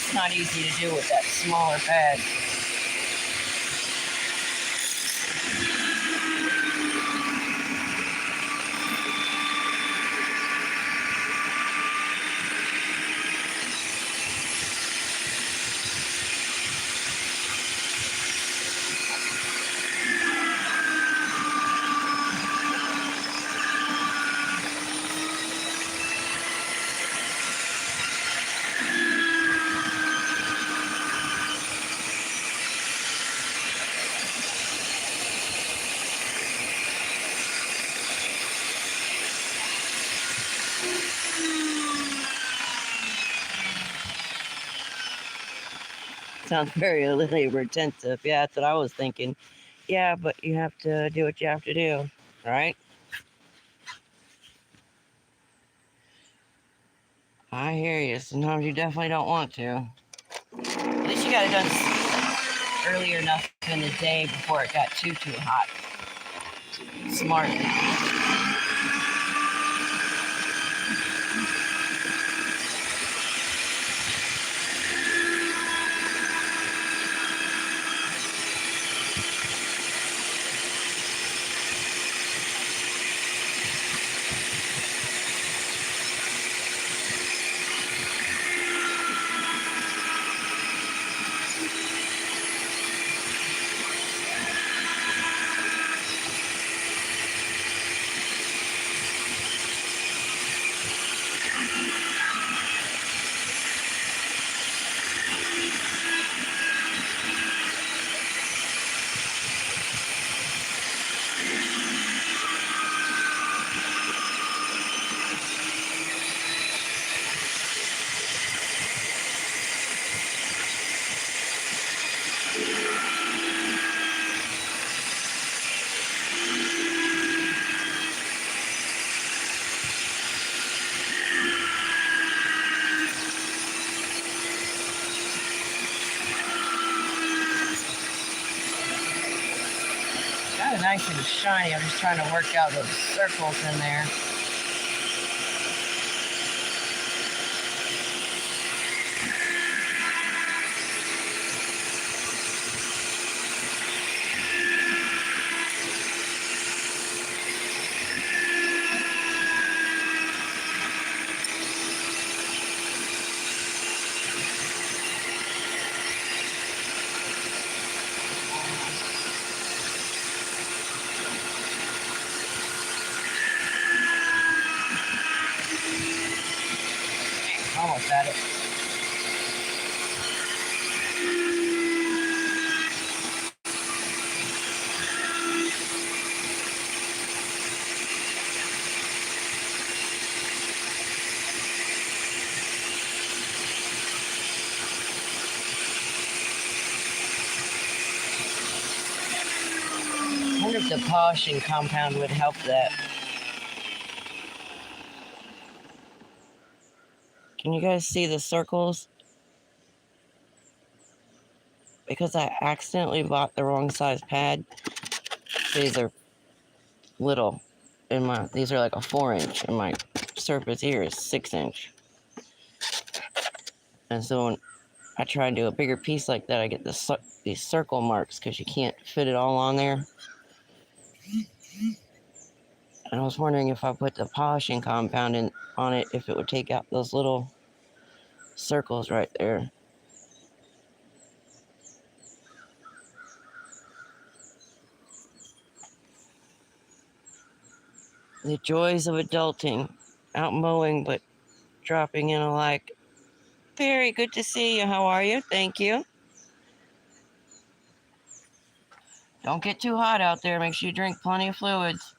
It's not easy to do with that smaller pad. Sounds very labor intensive. Yeah, that's what I was thinking. Yeah, but you have to do what you have to do, right? I hear you. Sometimes you definitely don't want to. At least you got it done earlier enough in the day before it got too hot. Smart. nice and shiny. I'm just trying to work out those circles in there. Almost at it. I wonder if the polishing compound would help that. Can you guys see the circles? Because I accidentally bought the wrong size pad. These are little. These are like a 4-inch, and my surface here is 6-inch. And so when I try and do a bigger piece like that, I get these circle marks because you can't fit it all on there. And I was wondering if I put the polishing compound on it, if it would take out those little circles right there. The joys of adulting. Out mowing, but dropping in a like. Very good to see you. How are you? Thank you. Don't get too hot out there. Make sure you drink plenty of fluids.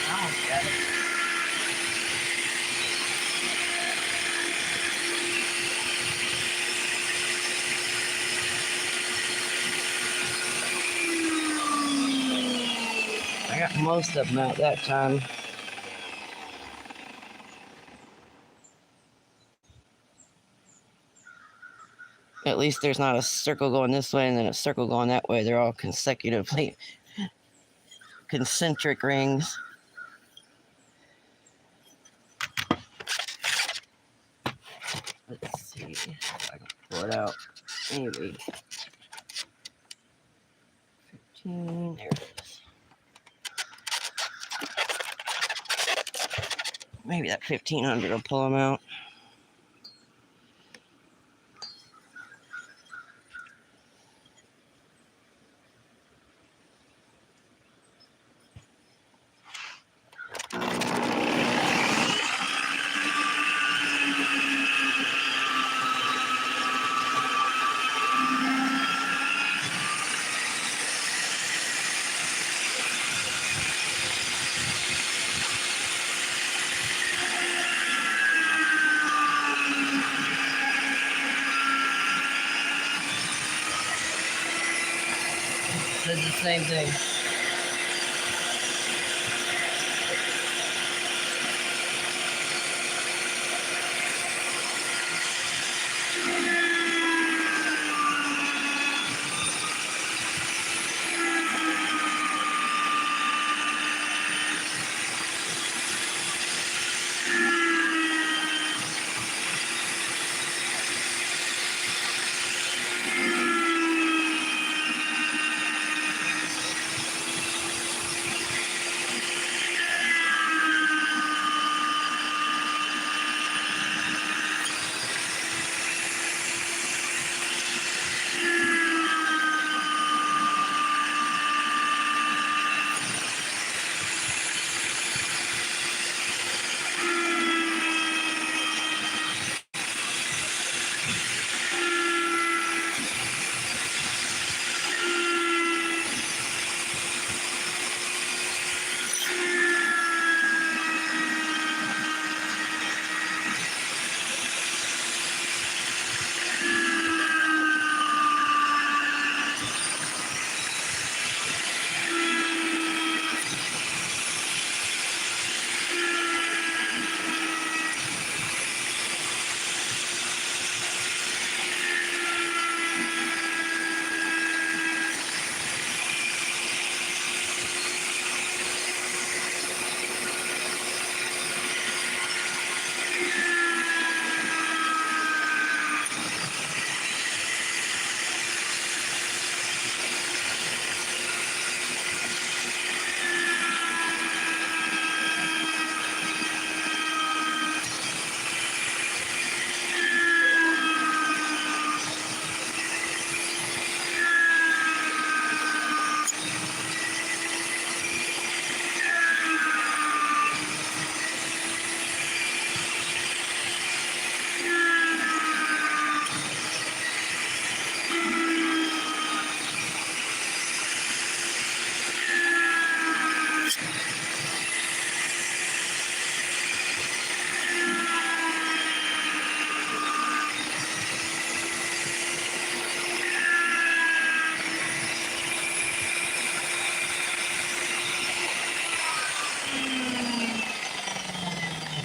Almost got it. I got most of them out that time. At least there's not a circle going this way and then a circle going that way. They're all consecutively concentric rings. Let's see if I can pull it out. Maybe 15. There it is. Maybe that 1500 will pull them out. Does the same thing.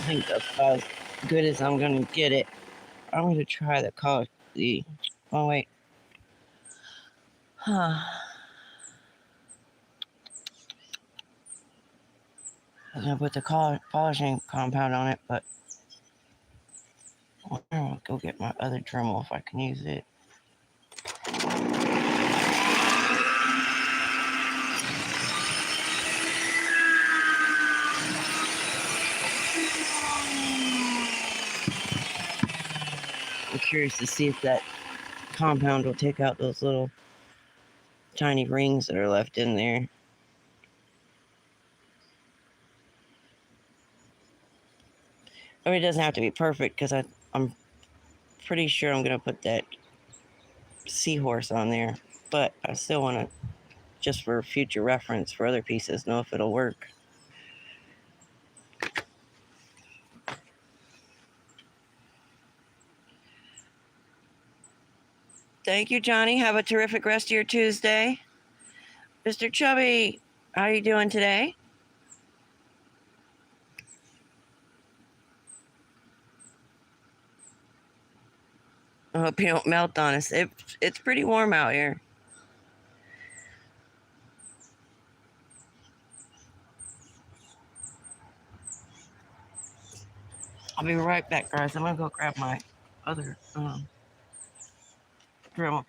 think that's about as good as I'm gonna get it. I'm gonna try the coffee. Oh wait. Huh. I'm gonna put the polishing compound on it, but I'll go get my other Dremel if I can use it. I'm curious to see if that compound will take out those little tiny rings that are left in there. I mean, it doesn't have to be perfect because I'm pretty sure I'm gonna put that seahorse on there, but I still want to, just for future reference for other pieces, know if it'll work. Thank you, Johnny. Have a terrific rest of your Tuesday. Mr. Chubby, how are you doing today? I hope you don't melt on us. It's pretty warm out here. I'll be right back, guys. I'm gonna go grab my other Dremel.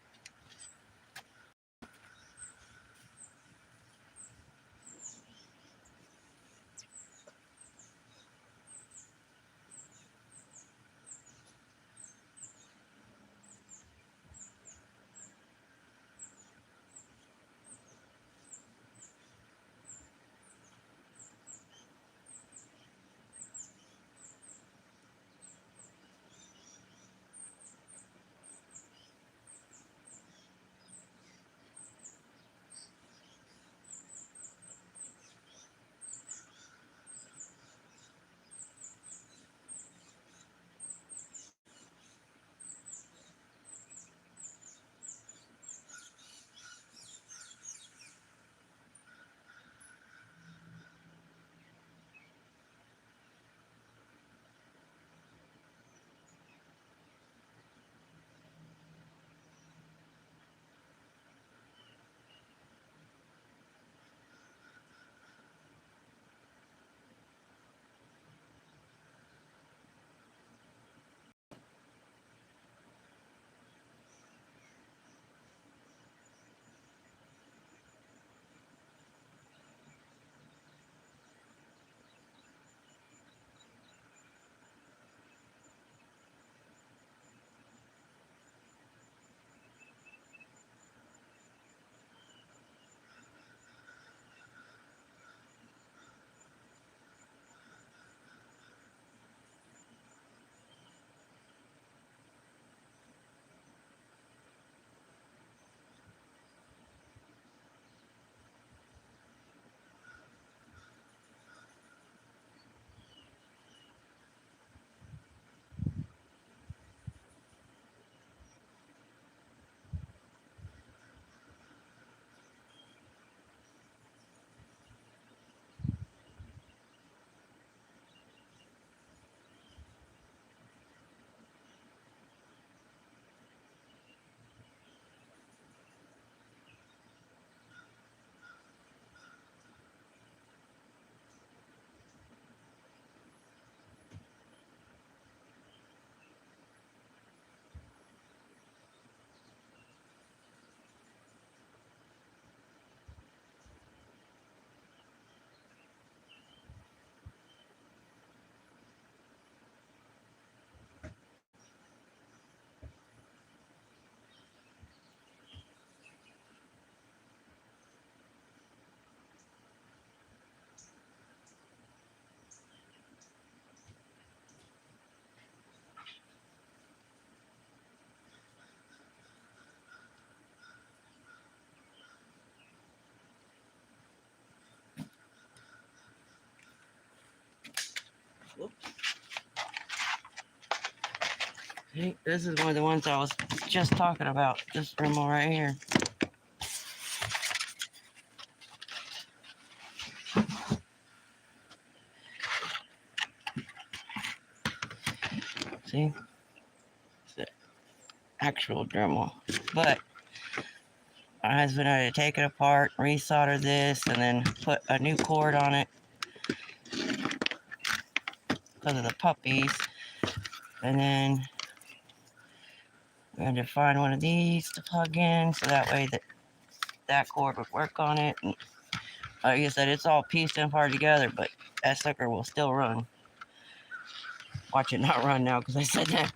See, this is one of the ones I was just talking about. This Dremel right here. See? It's the actual Dremel. But my husband had to take it apart, resolder this, and then put a new cord on it because of the puppies. And then we had to find one of these to plug in so that way that cord would work on it. And like I said, it's all pieced and part together, but that sucker will still run. Watch it not run now because I said that.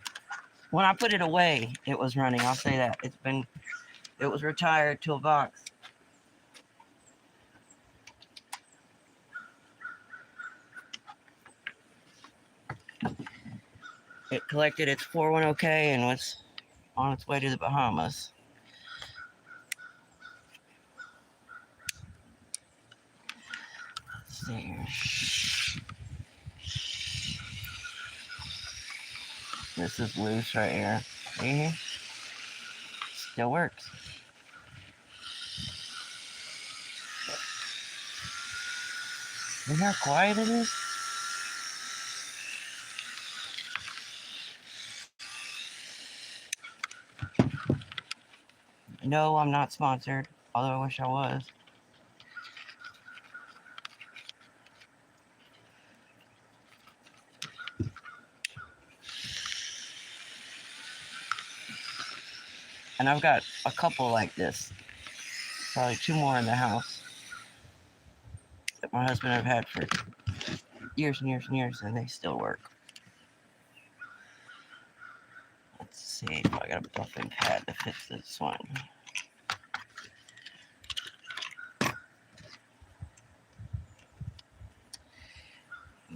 When I put it away, it was running. I'll say that. It was retired to a box. It collected its 410K and was on its way to the Bahamas. Let's see here. This is loose right here. See? Still works. See how quiet it is? No, I'm not sponsored, although I wish I was. And I've got a couple like this. Probably 2 more in the house that my husband and I've had for years and years and years, and they still work. Let's see if I got a buffing pad that fits this one.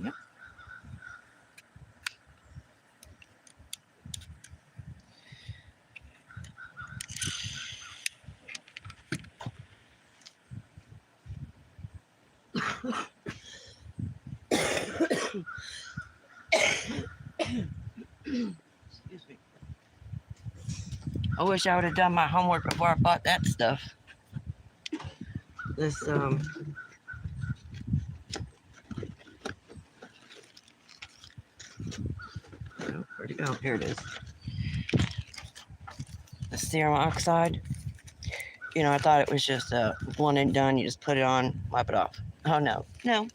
Yep. Excuse me. I wish I would have done my homework before I bought that stuff. This oh, where'd it go? Here it is. The serum oxide. You know, I thought it was just one and done. You just put it on, wipe it off. Oh no, no.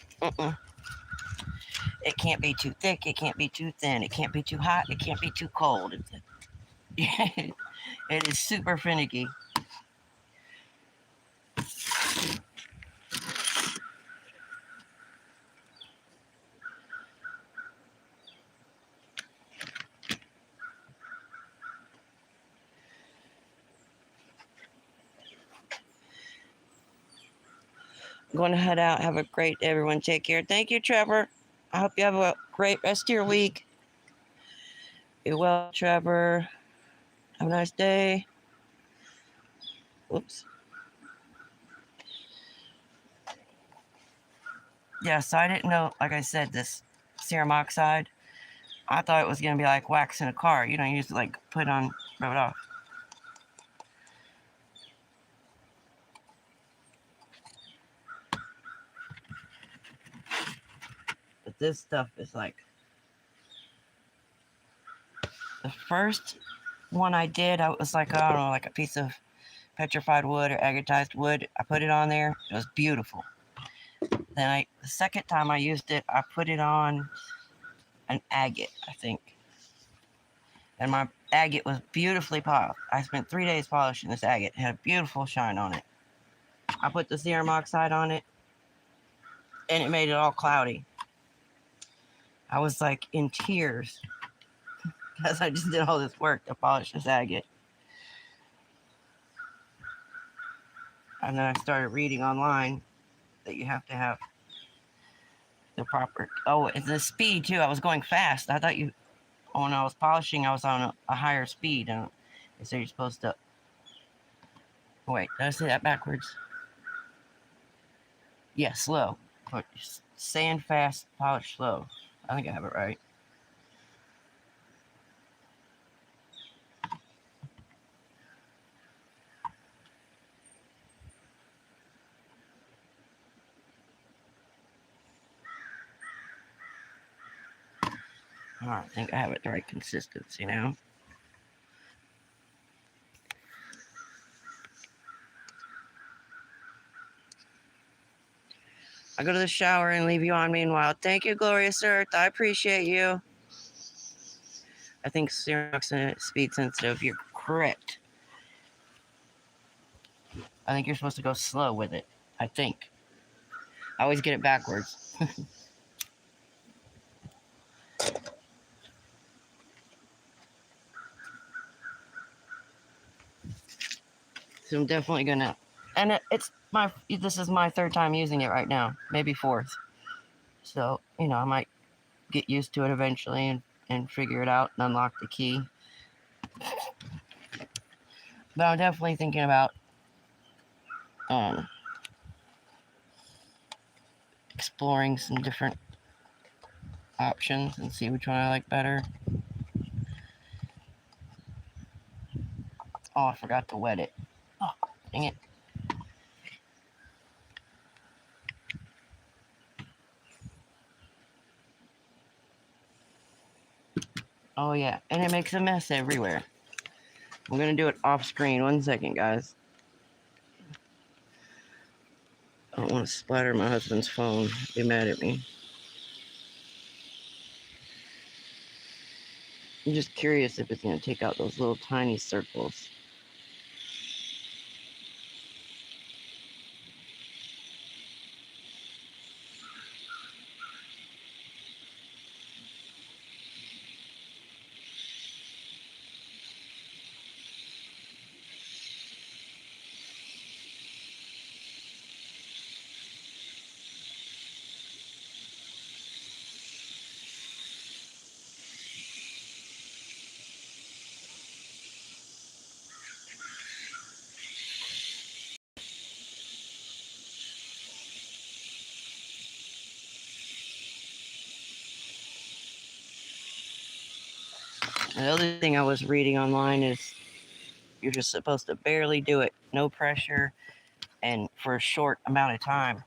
It can't be too thick. It can't be too thin. It can't be too hot. It can't be too cold. It is super finicky. I'm going to head out. Have a great day, everyone. Take care. Thank you, Trevor. I hope you have a great rest of your week. Be well, Trevor. Have a nice day. Whoops. Yeah, so I didn't know, like I said, this serum oxide, I thought it was going to be like waxing a car. You know, you just like put on, rub it off. But this stuff is like, the first one I did, I was like, I don't know, like a piece of petrified wood or agatized wood. I put it on there. It was beautiful. Then the second time I used it, I put it on an agate, I think. And my agate was beautifully polished. I spent 3 days polishing this agate. It had a beautiful shine on it. I put the serum oxide on it, and it made it all cloudy. I was like in tears because I just did all this work to polish this agate. And then I started reading online that you have to have the proper, oh, it's the speed too. I was going fast. I thought when I was polishing, I was on a higher speed. And so you're supposed to, wait, did I say that backwards? Yeah, slow. But sand fast, polish slow. I think I have it right. I think I have it the right consistency now. I go to the shower and leave you on meanwhile. Thank you, Glorious Earth. I appreciate you. I think Ceramic's speed sensitive. You're correct. I think you're supposed to go slow with it. I think. I always get it backwards. So I'm definitely gonna, and this is my third time using it right now, maybe fourth. So, I might get used to it eventually and figure it out and unlock the key. But I'm definitely thinking about exploring some different options and see which one I like better. Oh, I forgot to wet it. Oh, dang it. Oh, yeah, and it makes a mess everywhere. I'm gonna do it off screen. 1 second, guys. I don't want to splatter my husband's phone. Be mad at me. I'm just curious if it's gonna take out those little tiny circles. The other thing I was reading online is you're just supposed to barely do it, no pressure, and for a short amount of time.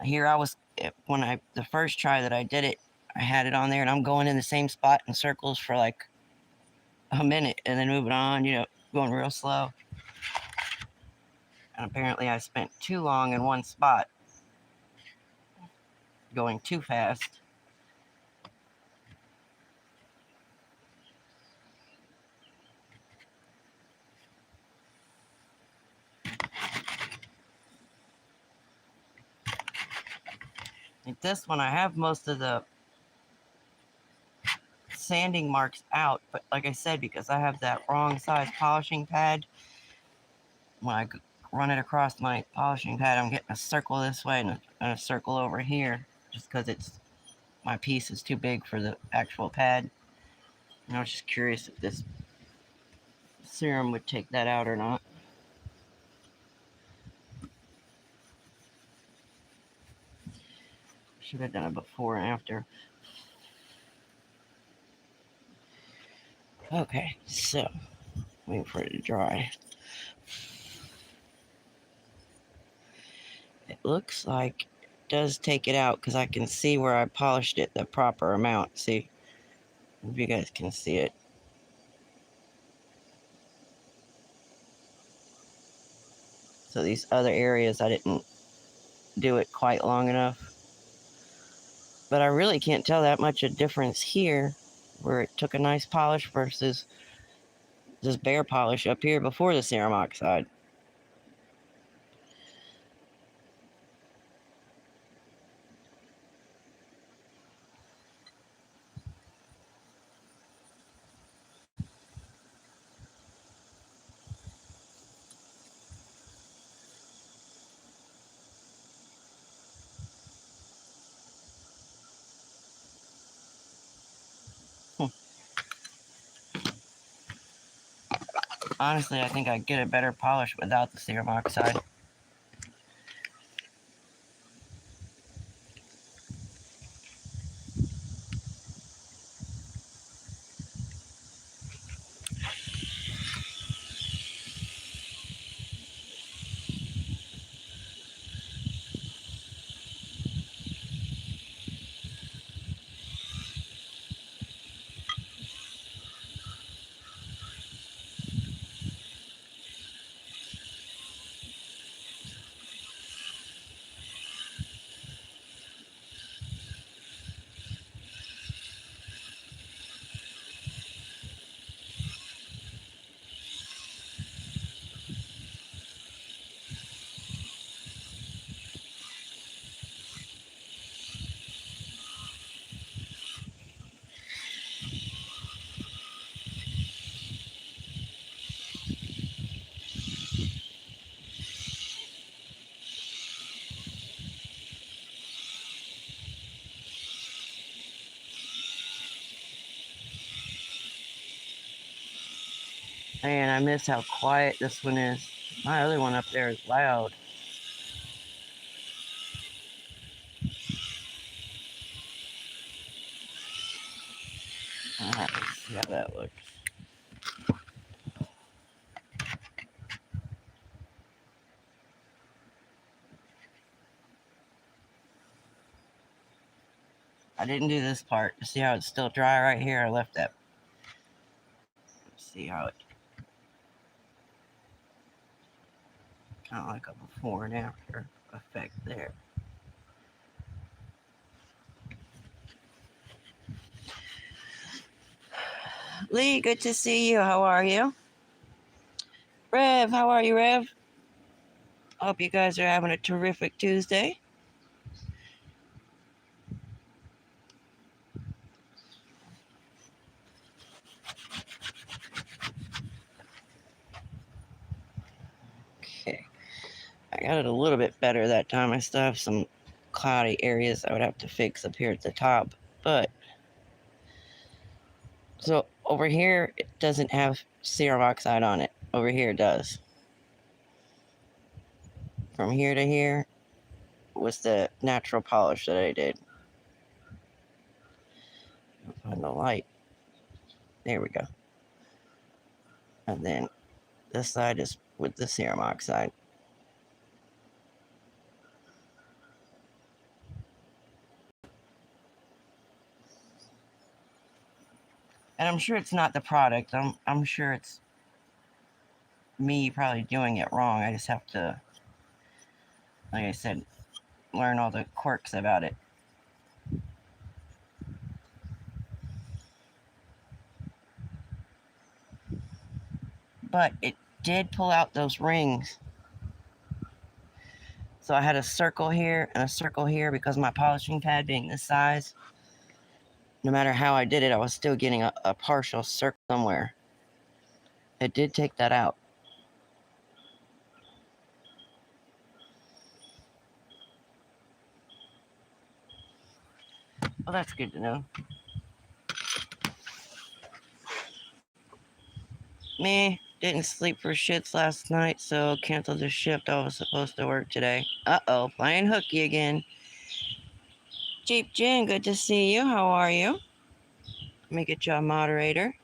Here I was, the first try that I did it, I had it on there and I'm going in the same spot in circles for like a minute and then moving on, going real slow. And apparently I spent too long in one spot, going too fast. Like this one, I have most of the sanding marks out, but like I said, because I have that wrong size polishing pad, when I run it across my polishing pad, I'm getting a circle this way and a circle over here, just because my piece is too big for the actual pad. And I was just curious if this serum would take that out or not. Should have done it before and after. Okay, so waiting for it to dry. It looks like it does take it out because I can see where I polished it the proper amount. See, if you guys can see it. So these other areas I didn't do it quite long enough. But I really can't tell that much a difference here, where it took a nice polish versus this bare polish up here before the serum oxide. Honestly, I think I'd get a better polish without the serum oxide. Man, I miss how quiet this one is. My other one up there is loud. Alright, let's see how that looks. I didn't do this part. See how it's still dry right here? I left that. Let's see how it, kind of like a before and after effect there. Lee, good to see you. How are you? Rev, how are you, Rev? Hope you guys are having a terrific Tuesday. Okay. I got it a little bit better that time. I still have some cloudy areas I would have to fix up here at the top. But, so over here, it doesn't have serum oxide on it. Over here it does. From here to here was the natural polish that I did. Find the light. There we go. And then this side is with the serum oxide. And I'm sure it's not the product. I'm sure it's me probably doing it wrong. I just have to, like I said, learn all the quirks about it. But it did pull out those rings. So I had a circle here and a circle here because my polishing pad being this size, no matter how I did it, I was still getting a partial circle somewhere. It did take that out. Well, that's good to know. Me, didn't sleep for shits last night, so canceled the shift I was supposed to work today. Uh-oh, playing hooky again. Jeep Jen, good to see you. How are you? Let me get you a moderator.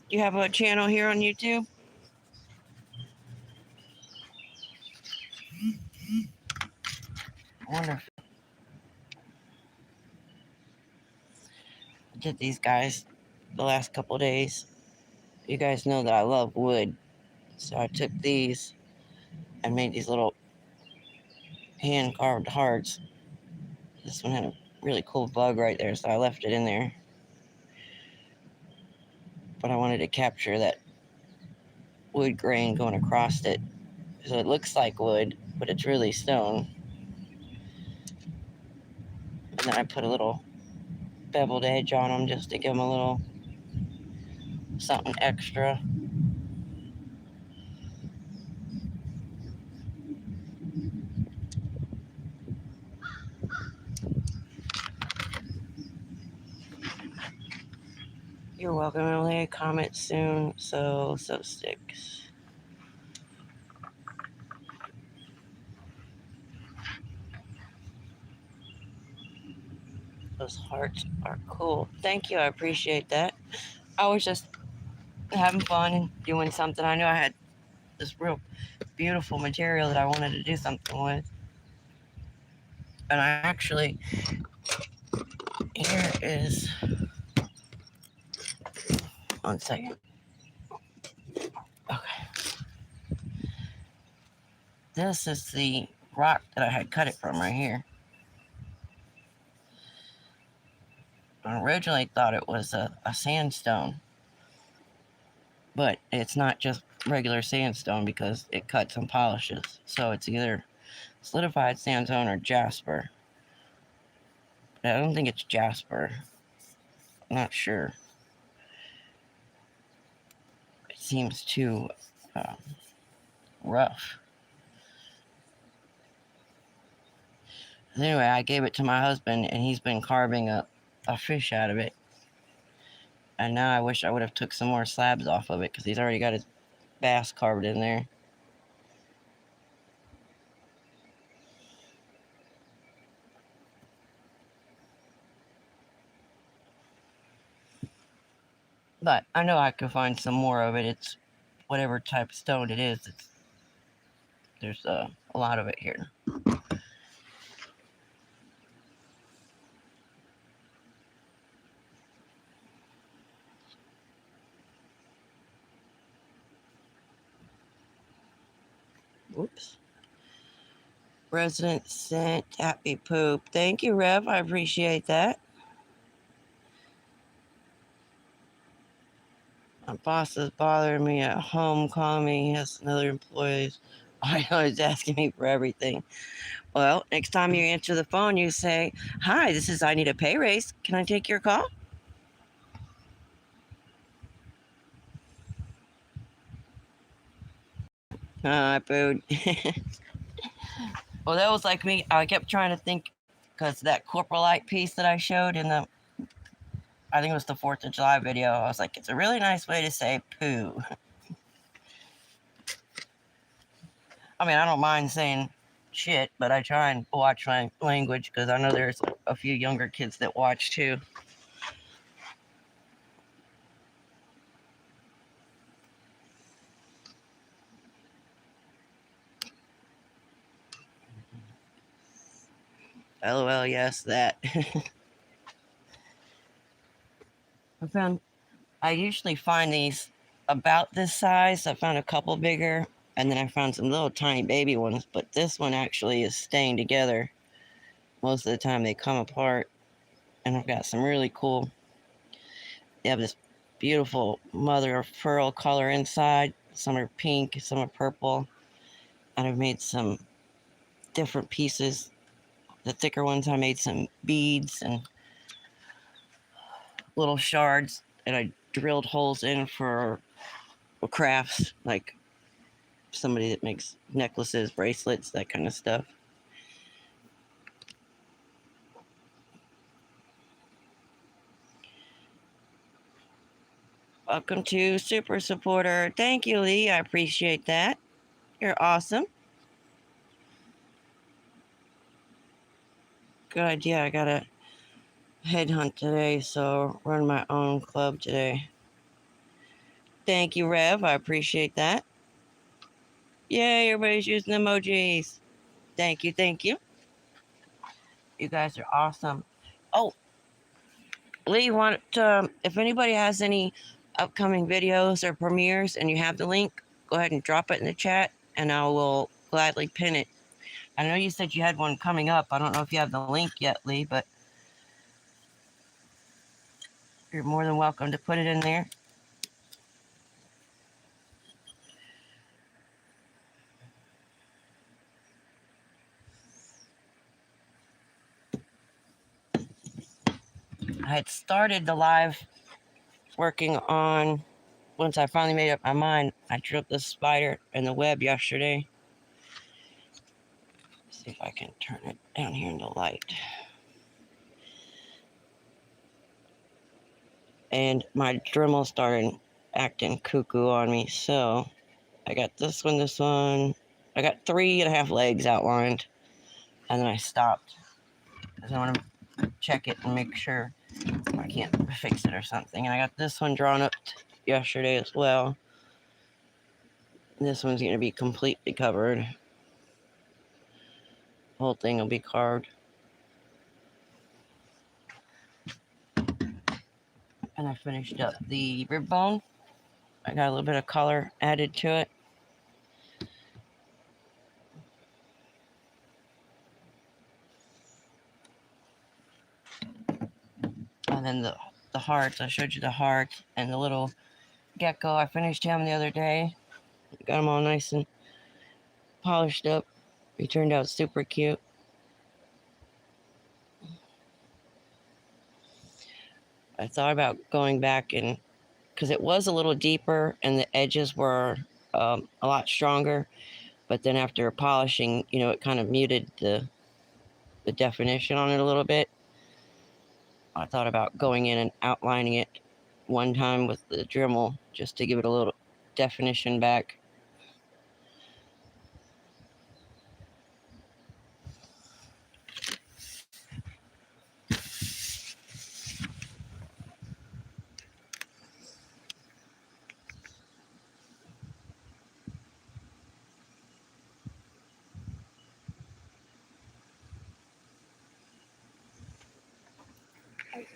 You have a channel here on YouTube? I wonder if I did these guys the last couple days. You guys know that I love wood. So I took these and made these little hand carved hearts. This one had a really cool bug right there, so I left it in there. But I wanted to capture that wood grain going across it. So it looks like wood, but it's really stone. And then I put a little beveled edge on them just to give them a little something extra. You're welcome, Emily. Comment soon. So sticks. Those hearts are cool. Thank you. I appreciate that. I was just having fun and doing something. I knew I had this real beautiful material that I wanted to do something with. And I actually, here is, 1 second. Okay. This is the rock that I had cut it from right here. I originally thought it was a sandstone, but it's not just regular sandstone because it cuts and polishes. So it's either solidified sandstone or jasper. I don't think it's jasper. I'm not sure. It seems too rough. Anyway, I gave it to my husband, and he's been carving a fish out of it. And now I wish I would have took some more slabs off of it, because he's already got his bass carved in there. But I know I can find some more of it. It's whatever type of stone it is. There's a lot of it here. Whoops. Resident sent happy poop. Thank you, Rev. I appreciate that. My boss is bothering me at home, calling me. He has another employee. I know he's asking me for everything. Well, next time you answer the phone, you say, "Hi, this is I need a pay raise. Can I take your call?" I booed. Well, that was like me. I kept trying to think because that corporal light piece that I showed in the, I think it was the 4th of July video. I was like, it's a really nice way to say poo. I mean, I don't mind saying shit, but I try and watch my language because I know there's a few younger kids that watch too. LOL, yes, that. I usually find these about this size. I found a couple bigger, and then I found some little tiny baby ones, but this one actually is staying together. Most of the time they come apart, and I've got some really cool, they have this beautiful mother of pearl color inside. Some are pink, some are purple, and I've made some different pieces. The thicker ones, I made some beads and little shards, and I drilled holes in for crafts, like somebody that makes necklaces, bracelets, that kind of stuff. Welcome to Super Supporter. Thank you, Lee. I appreciate that. You're awesome. Good idea. I gotta headhunt today, so run my own club today. Thank you, Rev. I appreciate that. Yay, everybody's using emojis. Thank you, thank you. You guys are awesome. Oh, Lee, if anybody has any upcoming videos or premieres and you have the link, go ahead and drop it in the chat and I will gladly pin it. I know you said you had one coming up. I don't know if you have the link yet, Lee, but you're more than welcome to put it in there. I had started the live working on, once I finally made up my mind, I drew up the spider and the web yesterday. Let's see if I can turn it down here in the light. And my Dremel started acting cuckoo on me, so I got this one. I got 3.5 legs outlined, and then I stopped because I want to check it and make sure I can't fix it or something. And I got this one drawn up yesterday as well. This one's going to be completely covered. The whole thing will be carved. And I finished up the rib bone. I got a little bit of color added to it. And then the hearts, I showed you the heart and the little gecko. I finished him the other day. Got him all nice and polished up. He turned out super cute. I thought about going back and because it was a little deeper and the edges were a lot stronger, but then after polishing, it kind of muted the definition on it a little bit. I thought about going in and outlining it one time with the Dremel just to give it a little definition back.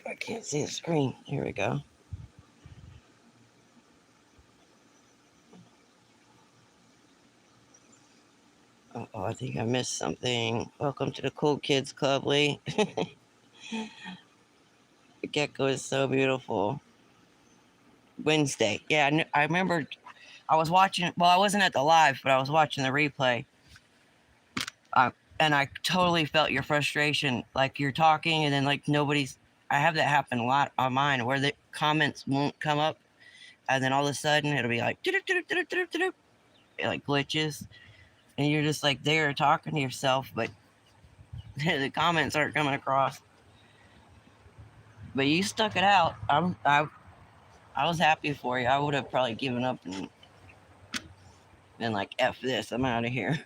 I can't see the screen. Here we go. Oh, I think I missed something. Welcome to the Cool Kids Club, Lee. The gecko is so beautiful. Wednesday. Yeah, I remember I was watching. Well, I wasn't at the live, but I was watching the replay. And I totally felt your frustration. Like you're talking, and then like nobody's. I have that happen a lot on mine, where the comments won't come up, and then all of a sudden it'll be like, it like glitches, and you're just like there talking to yourself, but the comments aren't coming across. But you stuck it out. I was happy for you. I would have probably given up and been like, F this, I'm out of here.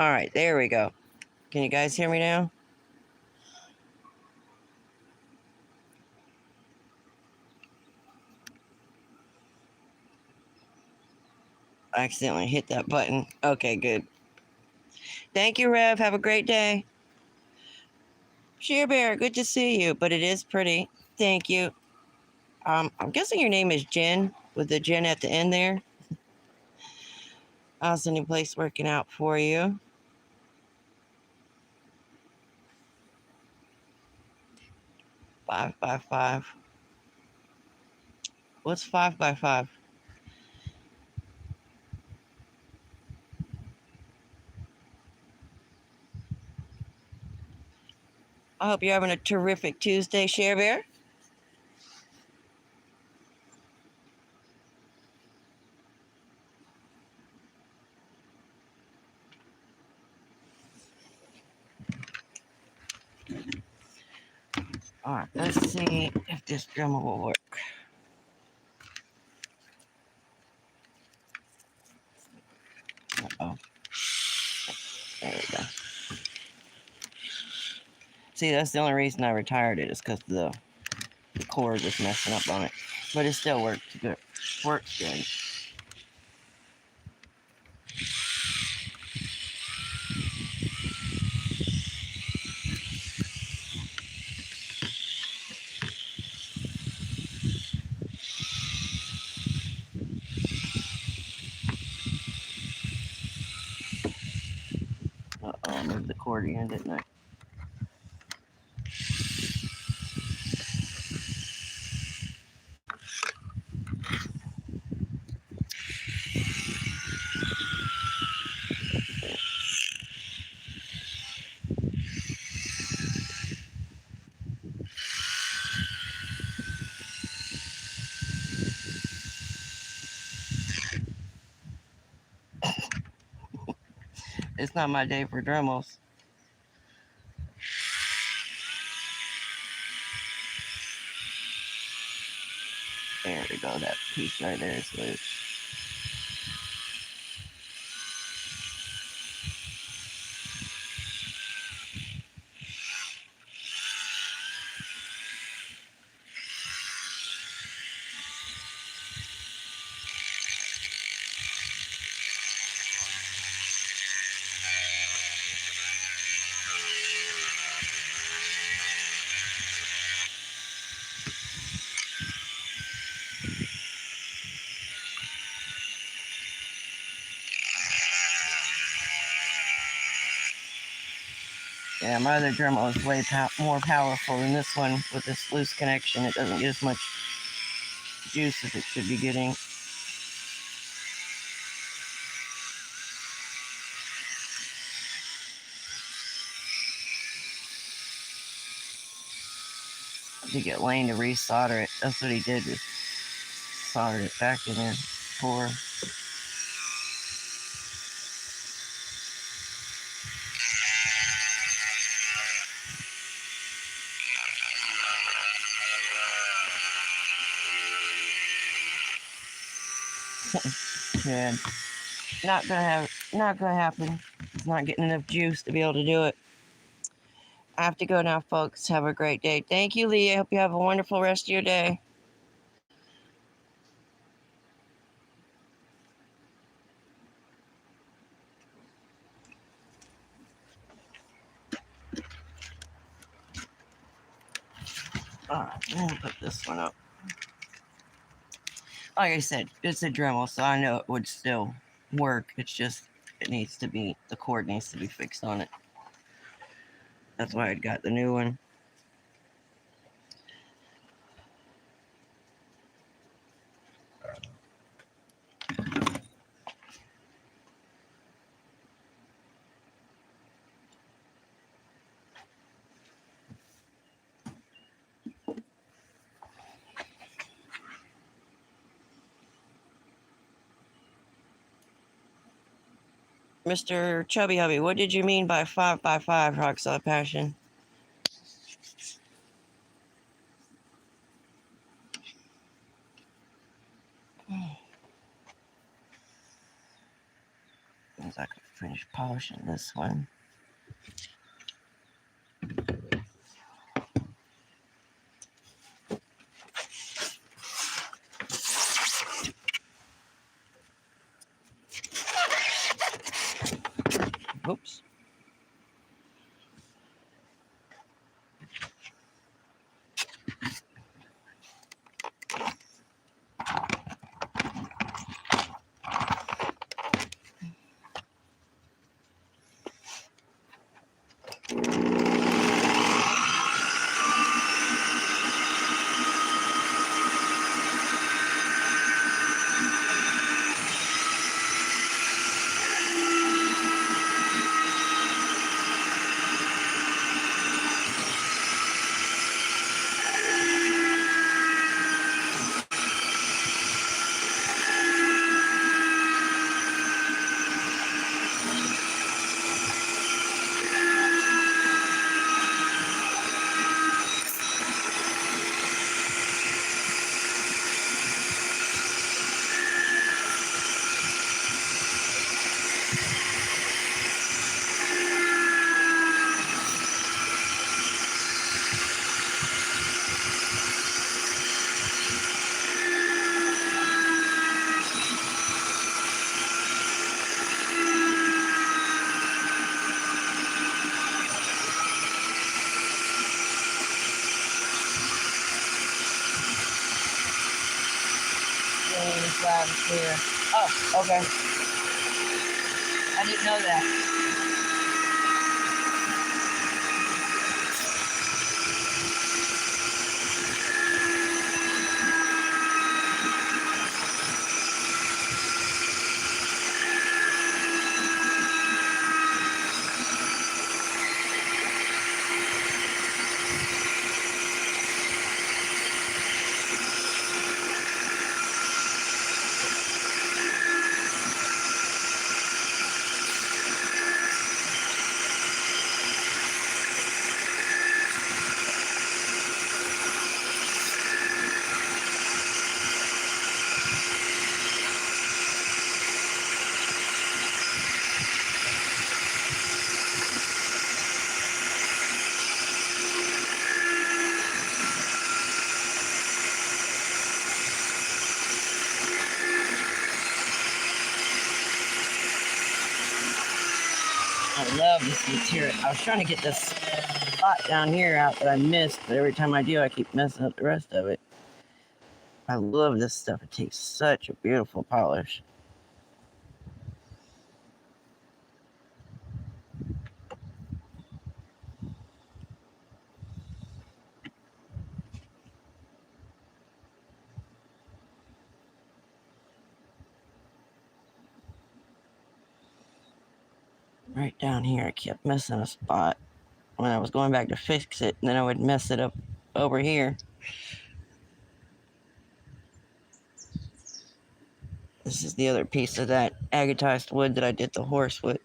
All right, there we go. Can you guys hear me now? I accidentally hit that button. Okay, good. Thank you, Rev. Have a great day. Sheer Bear, good to see you, but it is pretty. Thank you. I'm guessing your name is Jen, with the Jen at the end there. How's the new place working out for you? Five by five. What's 5 by 5? I hope you're having a terrific Tuesday, Share Bear. All right, let's see if this drummer will work. Uh-oh. There we go. See, that's the only reason I retired it is because the cord was messing up on it. But it still works good. Works good. Uh-oh, I moved the cord again, didn't I? It's not my day for Dremels. There we go. That piece right there is loose. Yeah, my other Dremel is way more powerful than this one with this loose connection. It doesn't get as much juice as it should be getting. To get Lane to resolder it. That's what he did, was soldered it back in there before. Yeah, not gonna happen. It's not getting enough juice to be able to do it. I have to go now, folks. Have a great day. Thank you, Lee. I hope you have a wonderful rest of your day. All right, let me put this one up. Like I said, it's a Dremel, so I know it would still work. It's just, the cord needs to be fixed on it. That's why I got the new one. Mr. Chubby Hubby, what did you mean by 5 by 5 Rock Solid Passion? One second. finish polishing this one. Oops. Loud and clear. Oh, okay. I didn't know that. I love this material. I was trying to get this spot down here out that I missed, but every time I do, I keep messing up the rest of it. I love this stuff. It takes such a beautiful polish. Right down here, I kept missing a spot when I was going back to fix it, and then I would mess it up over here. This is the other piece of that agatized wood that I did the horse with.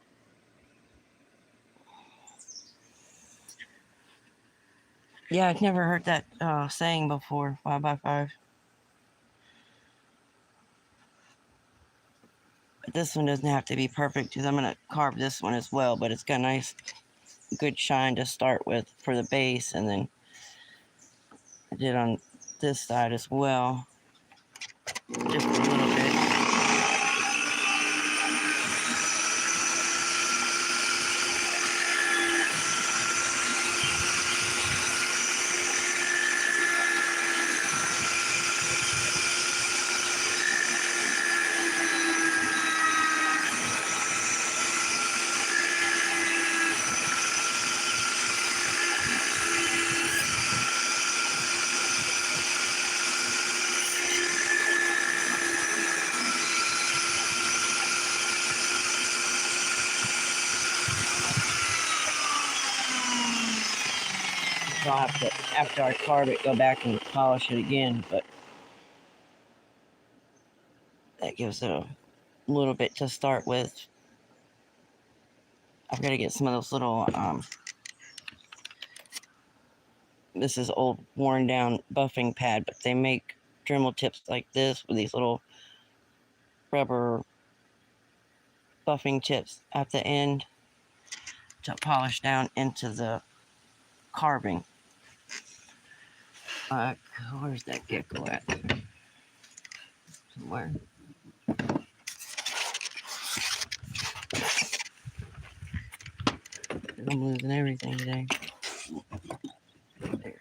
Yeah, I've never heard that saying before, 5x5. But this one doesn't have to be perfect because I'm going to carve this one as well, but it's got a nice, good shine to start with for the base, and then I did on this side as well, just a little bit. So I'll have to, after I carve it, go back and polish it again, but that gives it a little bit to start with. I've got to get some of those little, this is old worn down buffing pad, but they make Dremel tips like this with these little rubber buffing tips at the end to polish down into the carving. Where's that gecko at? Somewhere. I'm losing everything today. There it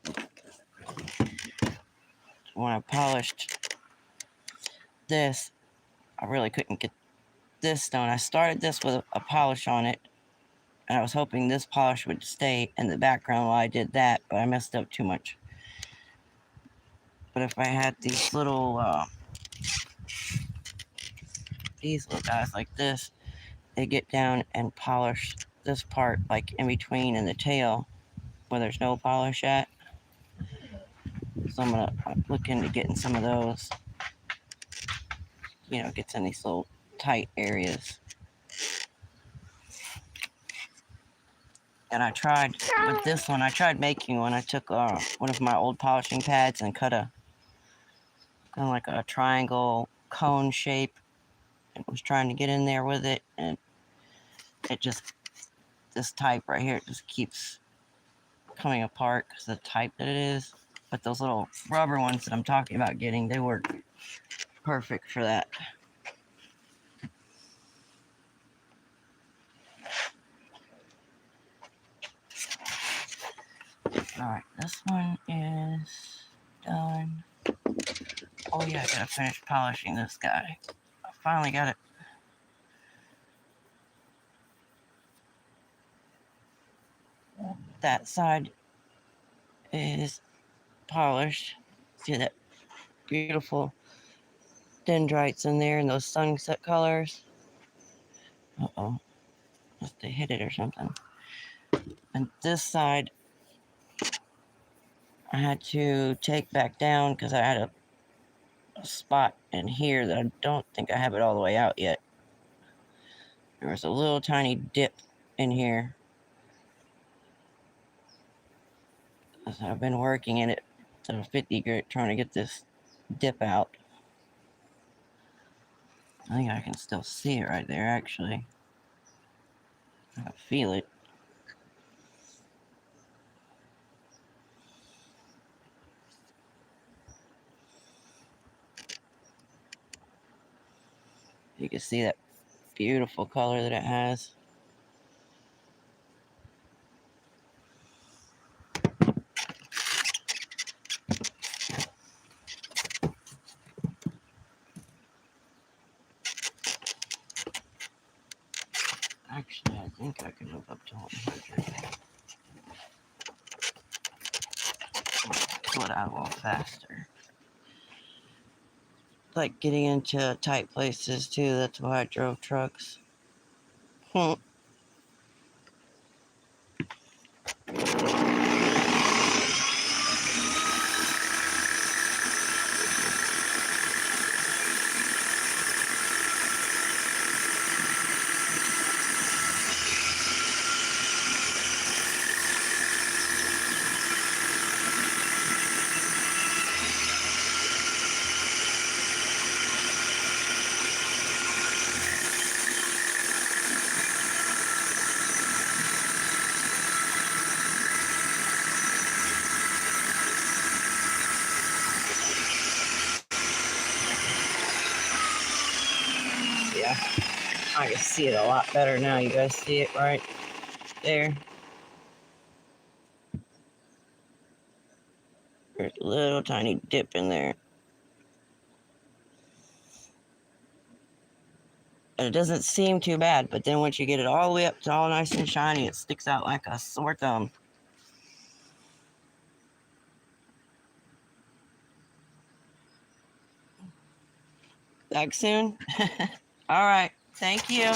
is. When I polished this, I really couldn't get this stone. I started this with a polish on it, and I was hoping this polish would stay in the background while I did that, but I messed up too much. But if I had these little guys like this, they get down and polish this part like in between and the tail where there's no polish at. So I'm gonna look into getting some of those. You know, it gets in these little tight areas. And I tried with this one, I tried making one. I took one of my old polishing pads and cut a kind of like a triangle cone shape and was trying to get in there with it, and it just, this type right here, it just keeps coming apart because of the type that it is. But those little rubber ones that I'm talking about getting, they work perfect for that. Alright, this one is done. Oh yeah, I gotta finish polishing this guy. I finally got it. That side is polished. See that beautiful dendrites in there and those sunset colors. Uh-oh. Must have hit it or something. And this side I had to take back down because I had a spot in here that I don't think I have it all the way out yet. There was a little tiny dip in here. So I've been working in it to 50 grit trying to get this dip out. I think I can still see it right there actually. I can feel it. You can see that beautiful color that it has. Actually, I think I can move up to 100. Pull it out a little faster. Like getting into tight places too, that's why I drove trucks. Yeah, I can see it a lot better now. You guys see it right there? There's a little tiny dip in there. And it doesn't seem too bad, but then once you get it all the way up to all nice and shiny, it sticks out like a sore thumb. Back soon? All right, thank you.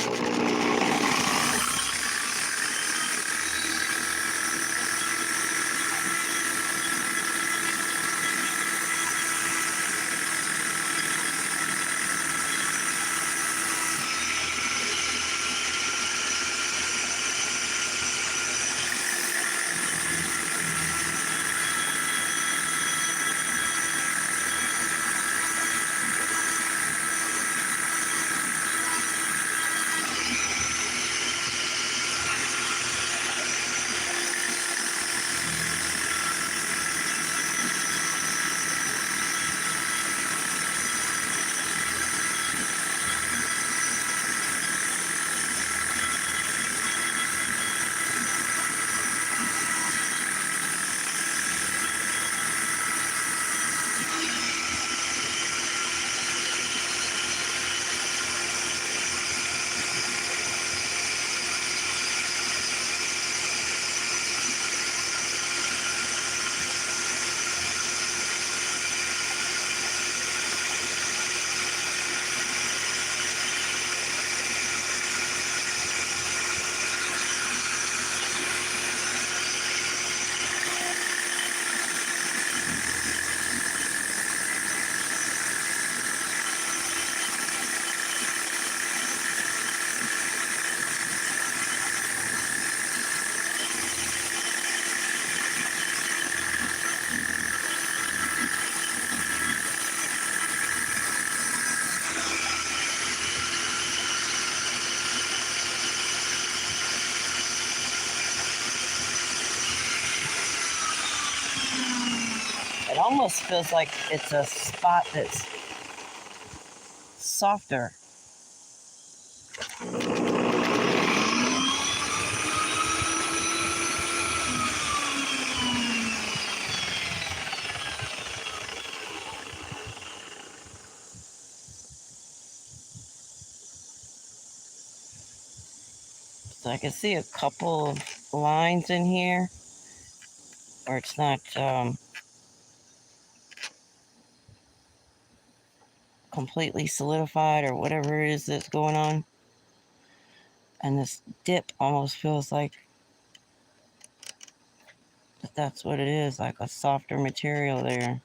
It almost feels like it's a spot that's softer. So I can see a couple of lines in here where it's not completely solidified or whatever it is that's going on. And this dip almost feels like that's what it is, like a softer material there.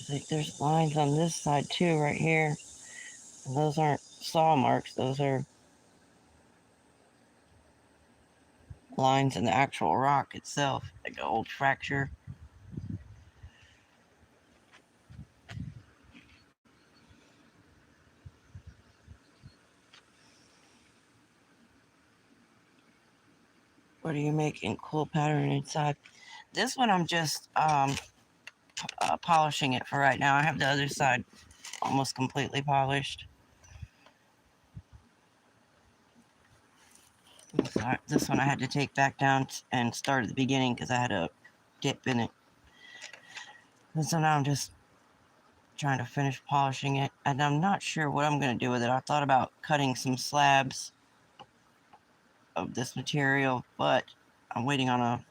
Like there's lines on this side too, right here. And those aren't saw marks, those are lines in the actual rock itself, like an old fracture. What are you making? Cool pattern inside. This one I'm just polishing it for right now. I have the other side almost completely polished. This one I had to take back down and start at the beginning because I had a dip in it. And so now I'm just trying to finish polishing it, and I'm not sure what I'm going to do with it. I thought about cutting some slabs of this material, but I'm waiting on a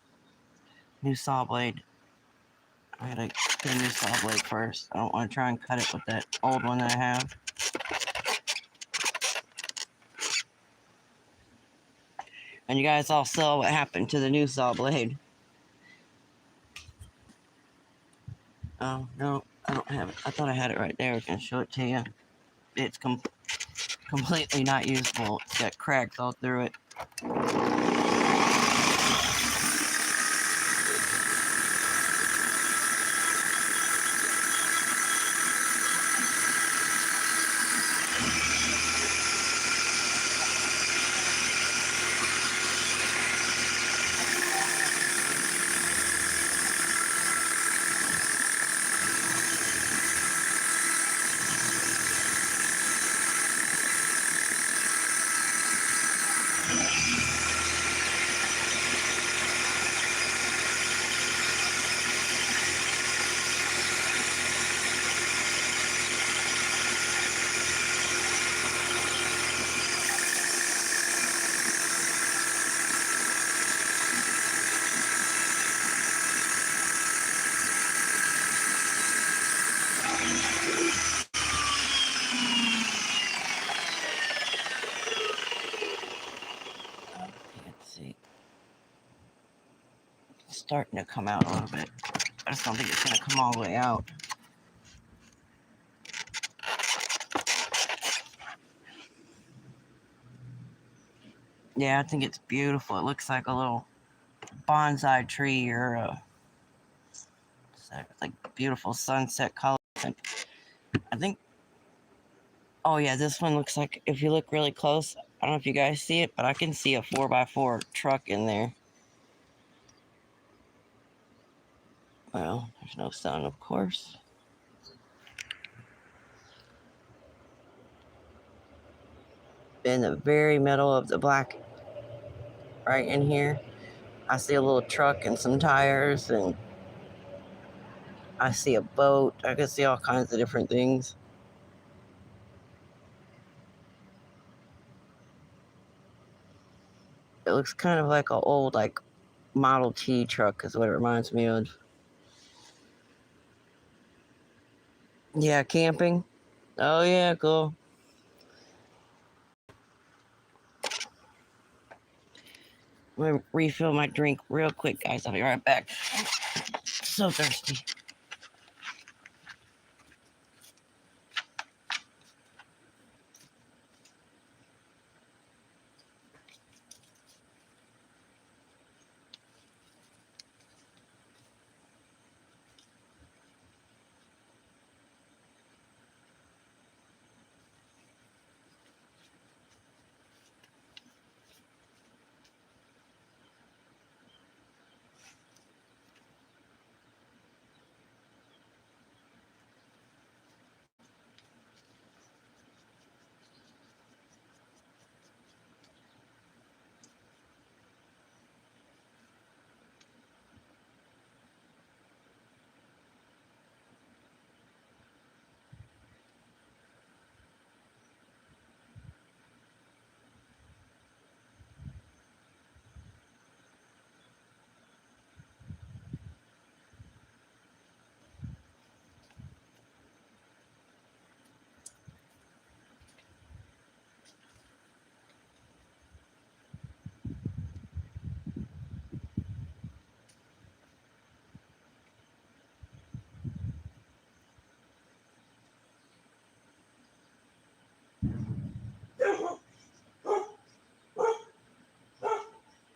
new saw blade. I gotta get a new saw blade first. I don't want to try and cut it with that old one that I have. And you guys all saw what happened to the new saw blade. Oh, no, I don't have it. I thought I had it right there. I was going to show it to you. It's completely not usable. It's got cracks all through it. Starting to come out a little bit. I just don't think it's going to come all the way out. Yeah, I think it's beautiful. It looks like a little bonsai tree or a like beautiful sunset colors. I think, oh yeah, this one looks like, if you look really close, I don't know if you guys see it, but I can see a 4x4 truck in there. Well, there's no sun, of course. In the very middle of the black, right in here, I see a little truck and some tires, and I see a boat. I can see all kinds of different things. It looks kind of like an old, like, Model T truck is what it reminds me of. Yeah, camping. Oh yeah, cool. I'm gonna refill my drink real quick, guys. I'll be right back. So thirsty.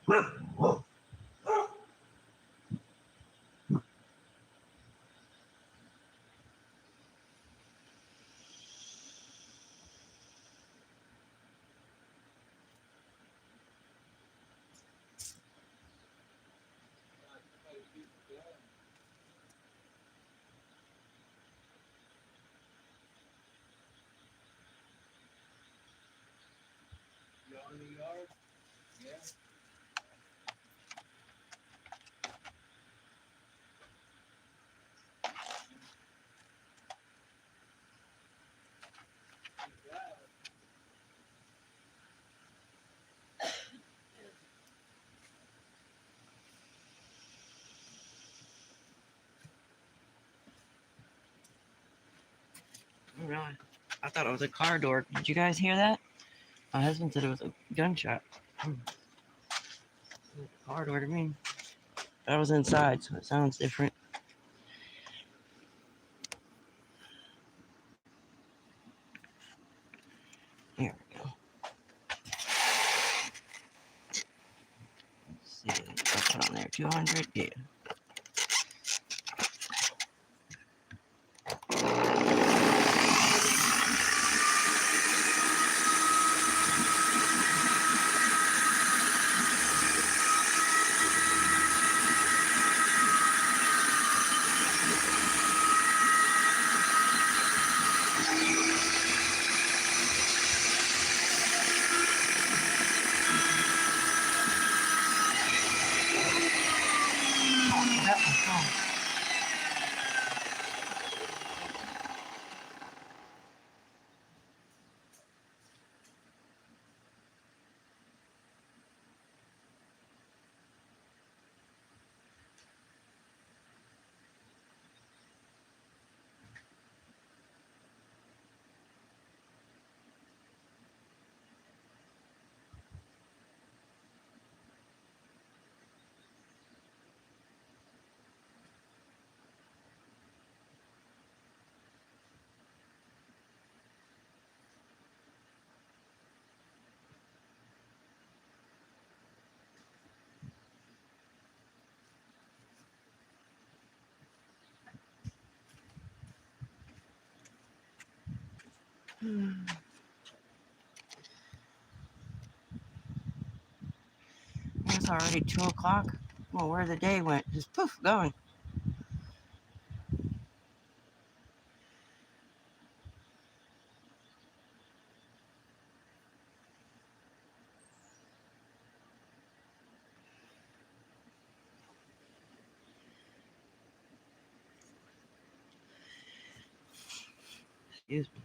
Oh, really? I thought it was a car door. Did you guys hear that? My husband said it was a gunshot. Car door to me. I was inside, so it sounds different. Here we go. Let's see. I'll put on there 200. Yeah. That was wrong. It's already 2 o'clock. Well, where the day went, just poof, gone. Excuse me.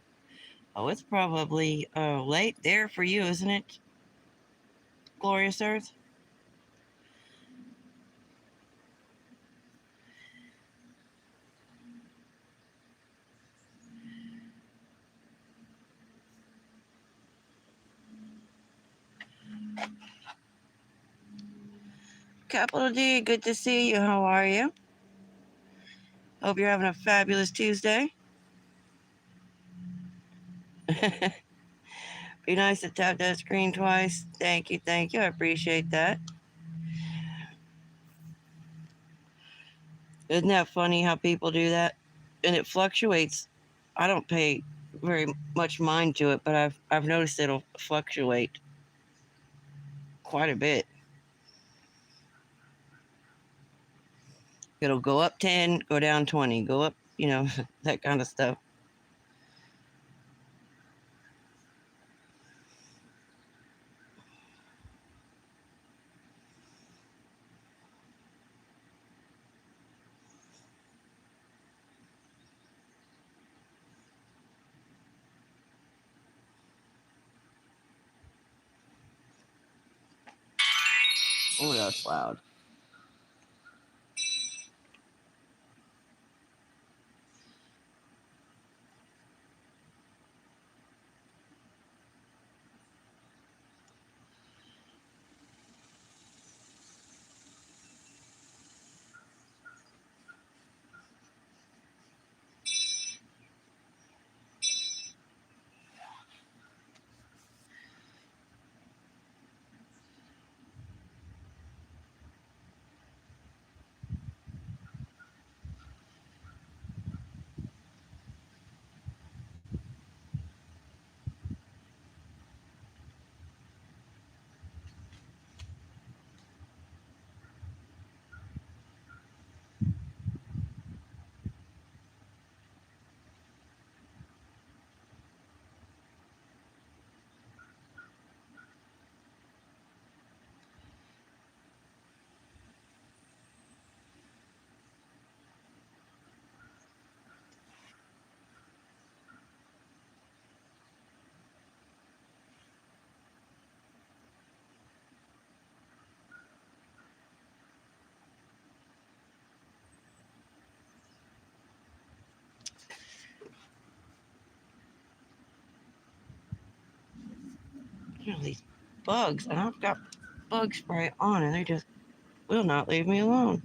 Oh, it's probably late there for you, isn't it, Glorious Earth? Capital D, good to see you. How are you? Hope you're having a fabulous Tuesday. Be nice to tap that screen twice. Thank you, thank you. I appreciate that. Isn't that funny how people do that? And it fluctuates. I don't pay very much mind to it, but I've noticed it'll fluctuate quite a bit. It'll go up 10, go down 20, go up, that kind of stuff. Oh, that's loud. You know, these bugs, and I've got bug spray on, and they just will not leave me alone.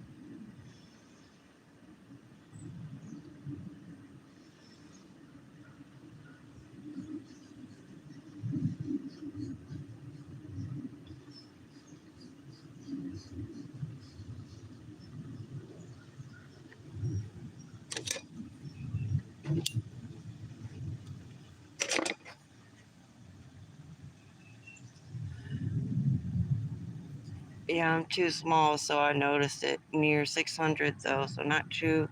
Yeah, I'm too small, so I noticed it near 600 though, so not too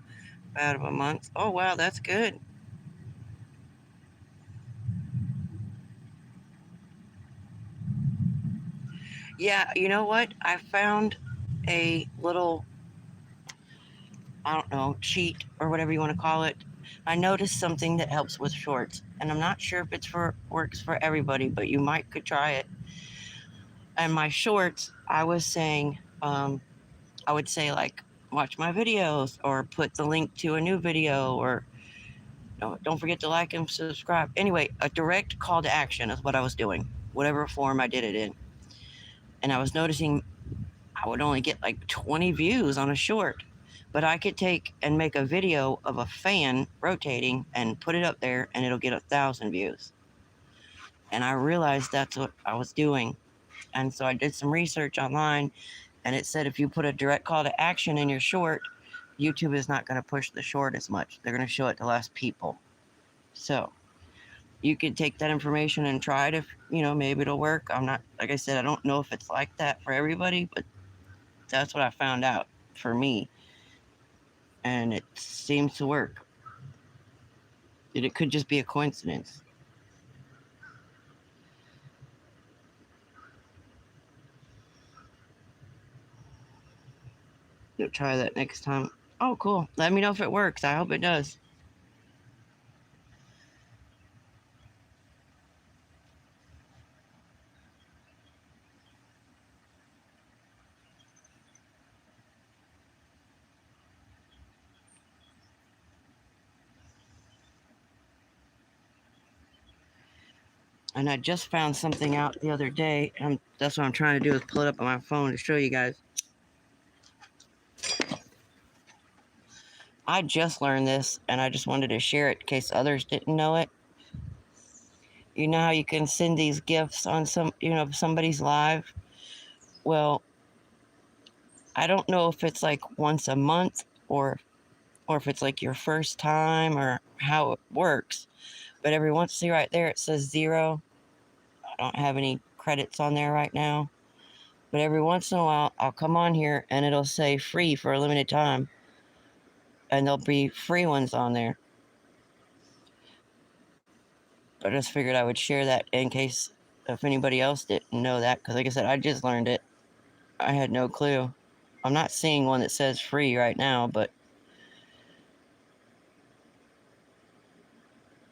bad of a month. Oh wow, that's good. Yeah, you know what? I found a little, I don't know, cheat or whatever you want to call it. I noticed something that helps with shorts, and I'm not sure if it's for works for everybody, but you might could try it. And my shorts, I was saying, I would say like, watch my videos or put the link to a new video or don't forget to like and subscribe. Anyway, a direct call to action is what I was doing, whatever form I did it in. And I was noticing I would only get like 20 views on a short, but I could take and make a video of a fan rotating and put it up there and it'll get 1,000 views. And I realized that's what I was doing. And so I did some research online and it said if you put a direct call to action in your short, YouTube is not going to push the short as much. They're going to show it to less people. So you could take that information and try it if, maybe it'll work. I'm not, like I said, I don't know if it's like that for everybody, but that's what I found out for me. And it seems to work. It could just be a coincidence. You'll try that next time. Oh, cool. Let me know if it works. I hope it does. And I just found something out the other day, and that's what I'm trying to do is pull it up on my phone to show you guys. I just learned this, and I just wanted to share it in case others didn't know it. You know how you can send these gifts on somebody's live? Well, I don't know if it's like once a month or if it's like your first time or how it works. But every once, see right there, it says 0. I don't have any credits on there right now. But every once in a while, I'll come on here and it'll say free for a limited time. And there'll be free ones on there. I just figured I would share that in case if anybody else didn't know that. Because like I said, I just learned it. I had no clue. I'm not seeing one that says free right now, but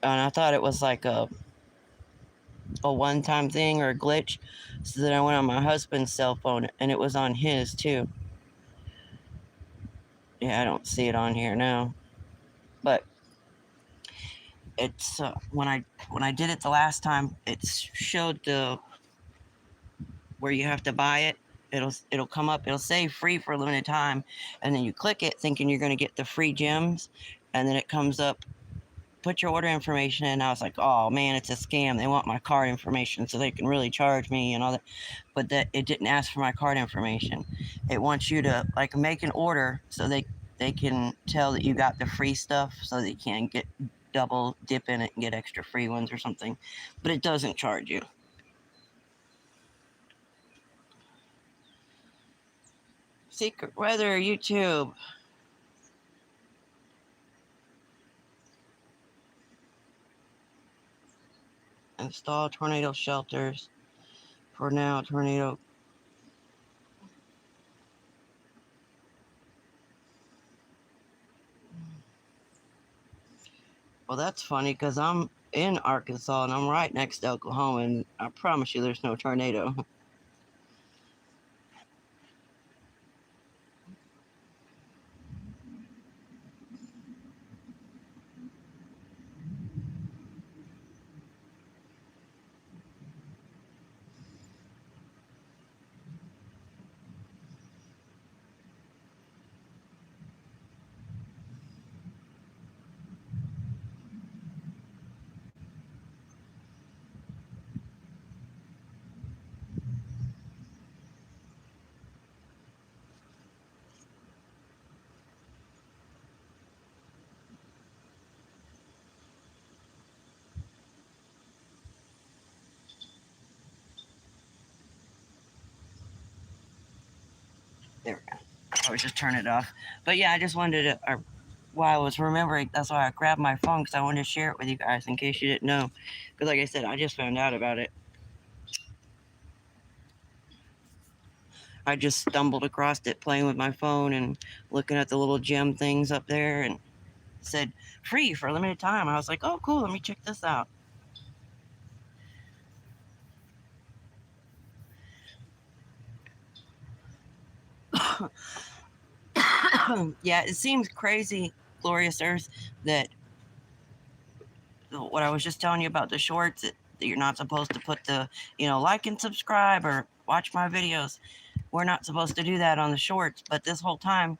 and I thought it was like a one-time thing or a glitch. So then I went on my husband's cell phone and it was on his too. Yeah, I don't see it on here now, but it's when I did it the last time, it showed the where you have to buy it. It'll come up. It'll say free for a limited time, and then you click it thinking you're going to get the free gems, and then it comes up. Put your order information in. I was like, oh man, it's a scam. They want my card information so they can really charge me and all that. But that it didn't ask for my card information. It wants you to like make an order so they can tell that you got the free stuff so that you can get double dip in it and get extra free ones or something. But it doesn't charge you. Secret weather, YouTube. Install tornado shelters. For now, tornado. Well, that's funny because I'm in Arkansas and I'm right next to Oklahoma, and I promise you there's no tornado. There we go. I was just turning it off. But yeah, I just wanted to, while I was remembering, that's why I grabbed my phone because I wanted to share it with you guys in case you didn't know. Because like I said, I just found out about it. I just stumbled across it playing with my phone and looking at the little gem things up there, and said free for a limited time. I was like, oh, cool, let me check this out. Yeah, it seems crazy, Glorious Earth, that what I was just telling you about the shorts, that you're not supposed to put the, like and subscribe or watch my videos. We're not supposed to do that on the shorts, but this whole time,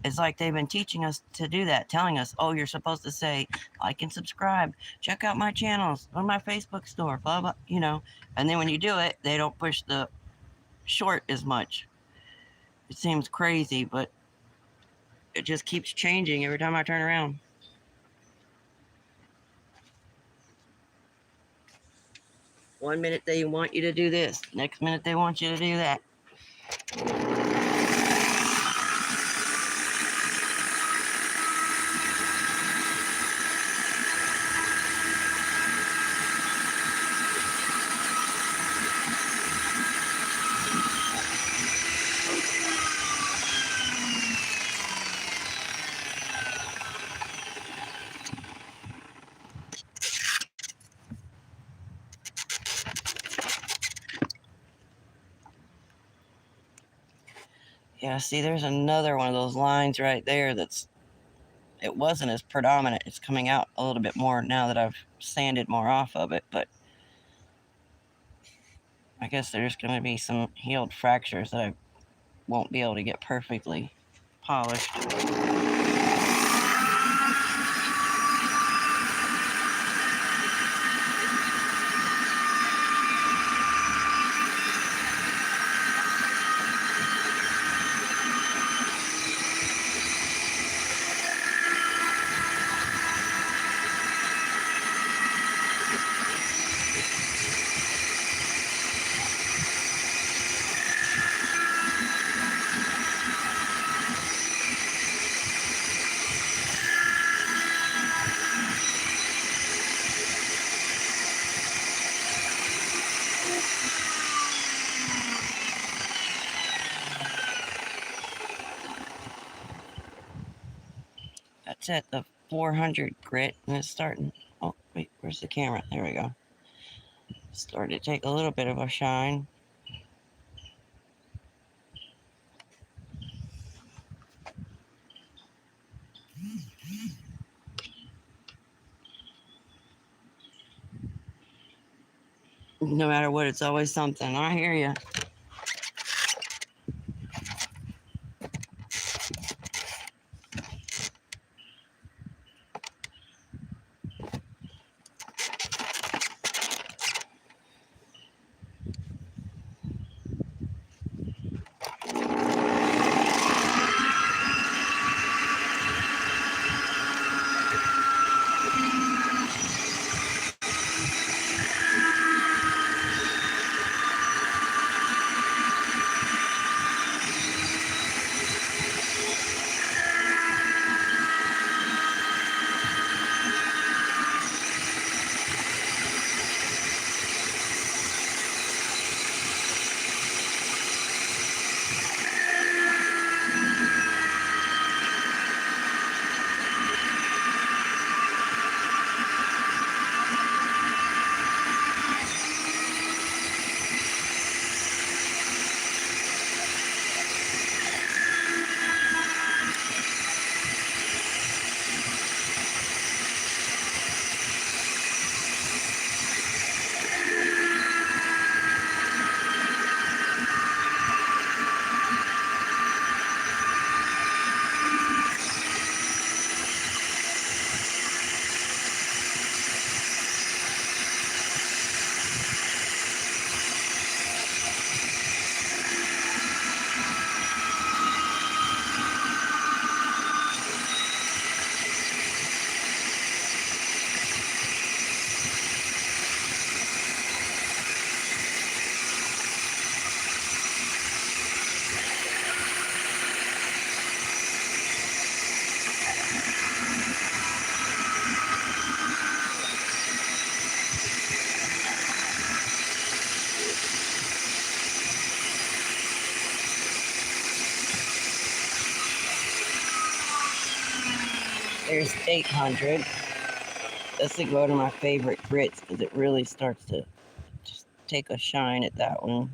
it's like they've been teaching us to do that, telling us, oh, you're supposed to say, like and subscribe, check out my channels, go to my Facebook store, blah, blah, And then when you do it, they don't push the short as much. It seems crazy, but it just keeps changing every time I turn around. One minute they want you to do this, next minute they want you to do that. Yeah, see, there's another one of those lines right there it wasn't as predominant. It's coming out a little bit more now that I've sanded more off of it, but I guess there's going to be some healed fractures that I won't be able to get perfectly polished. That's at the 400 grit, and it's starting. Oh, wait, where's the camera? There we go. Starting to take a little bit of a shine. No matter what, it's always something. I hear you. There's 800. This would go to my favorite grits because it really starts to just take a shine at that one.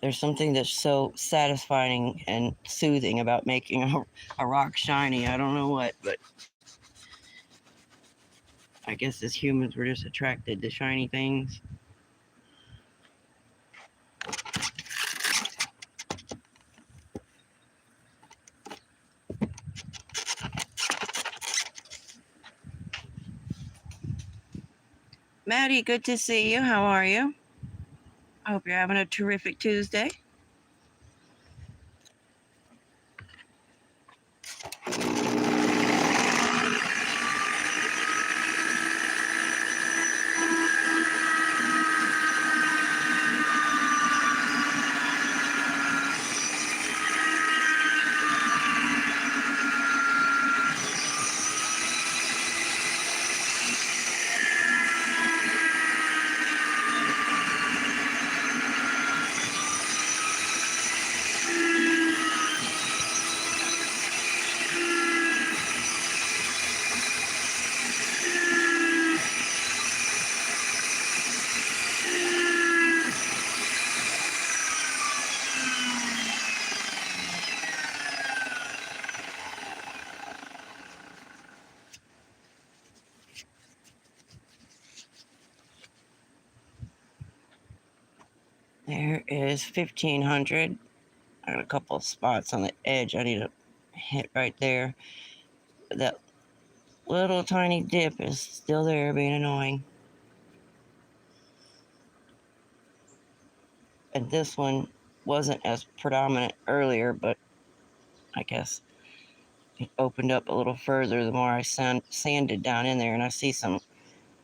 There's something that's so satisfying and soothing about making a rock shiny. I don't know what, but I guess as humans we're just attracted to shiny things. Maddie, good to see you. How are you? I hope you're having a terrific Tuesday. There is 1500. I got a couple of spots on the edge I need to hit right there. That little tiny dip is still there being annoying. And this one wasn't as predominant earlier, but I guess it opened up a little further the more I sanded down in there, and I see some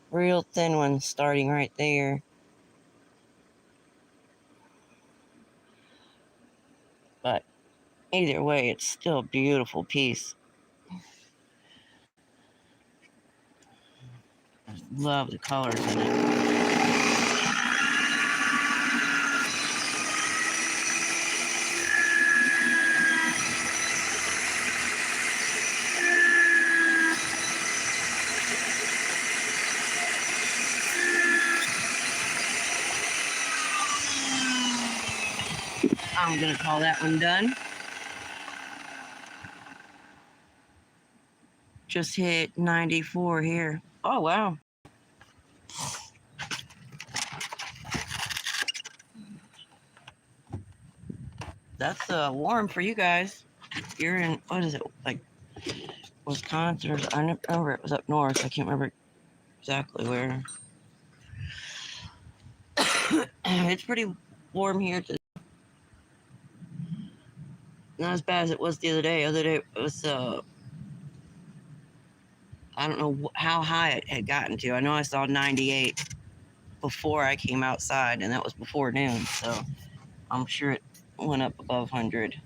real thin ones starting right there. But either way, it's still a beautiful piece. I love the colors in it. I'm gonna call that one done. Just hit 94 here. Oh, wow. That's warm for you guys. You're in, what is it, like Wisconsin? Or, I remember it was up north. I can't remember exactly where. It's pretty warm here. Not as bad as it was the other day. The other day it was, I don't know how high it had gotten to. I know I saw 98 before I came outside, and that was before noon. So I'm sure it went up above 100.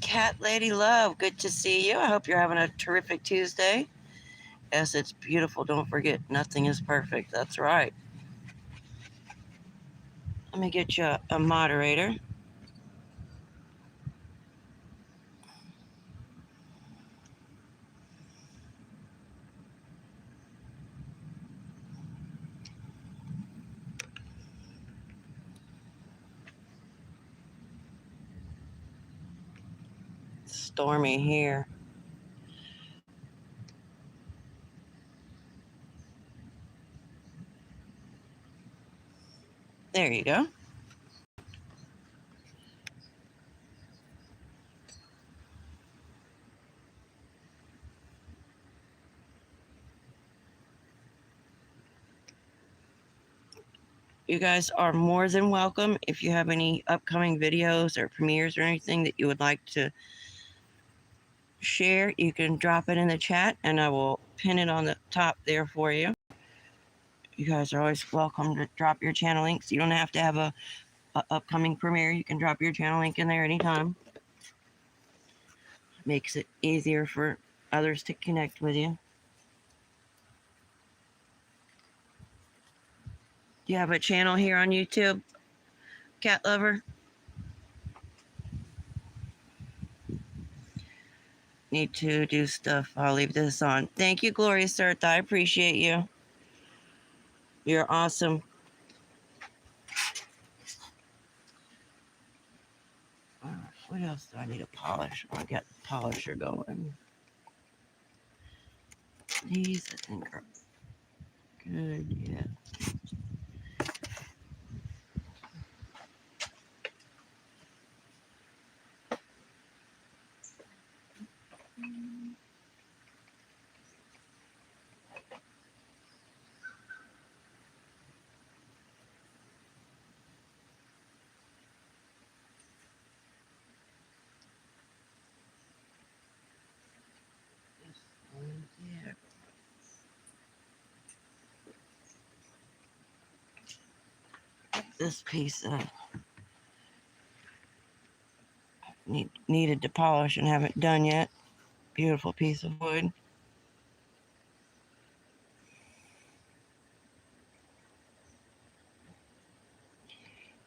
Cat Lady Love, good to see you. I hope you're having a terrific Tuesday. Yes, it's beautiful. Don't forget, nothing is perfect. That's right. Let me get you a moderator. Stormy here. There you go. You guys are more than welcome. If you have any upcoming videos or premieres or anything that you would like to share, you can drop it in the chat and I will pin it on the top there for you. You guys are always welcome to drop your channel links. You don't have to have a upcoming premiere. You can drop your channel link in there anytime. Makes it easier for others to connect with you. Do you have a channel here on YouTube, cat lover? Need to do stuff. I'll leave this on. Thank you, Glorious Earth. I appreciate you. You're awesome. What else do I need to polish? I'll get the polisher going. These, I think, are good. Yeah. Yeah. This piece needed to polish and haven't done yet. Beautiful piece of wood.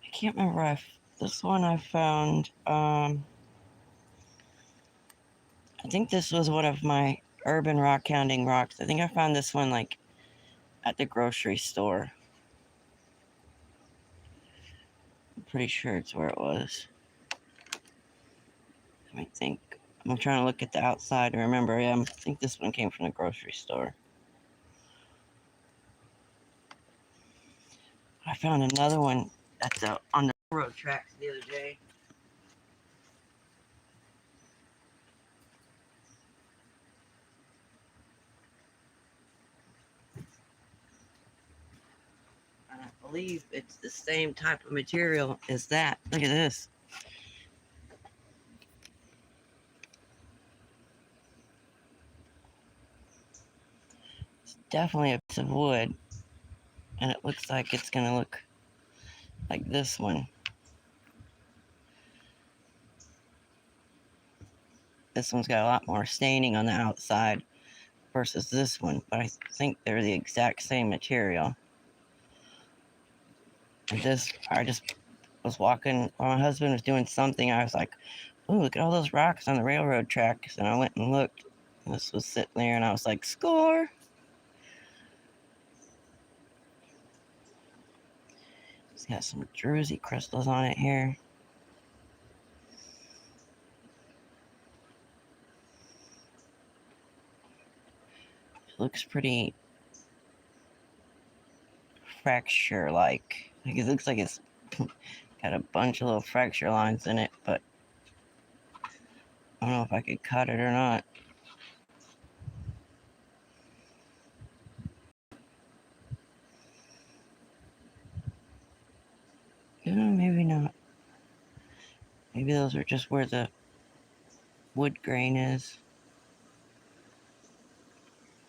I can't remember this one I found. I think this was one of my urban rockhounding rocks. I think I found this one like at the grocery store. I'm pretty sure it's where it was. Let me think. I'm trying to look at the outside to remember. Yeah, I think this one came from the grocery store. I found another one that's on the railroad tracks the other day. And I believe it's the same type of material as that. Look at this. It's definitely a piece of wood. And it looks like it's going to look like this one. This one's got a lot more staining on the outside versus this one, but I think they're the exact same material. And this, I just was walking while my husband was doing something. I was like, "Ooh, look at all those rocks on the railroad tracks." And I went and looked. And this was sitting there, and I was like, "Score!" It's got some druzy crystals on it here. It looks pretty fracture-like. Like it looks like it's got a bunch of little fracture lines in it, but I don't know if I could cut it or not. Yeah, maybe not. Maybe those are just where the wood grain is.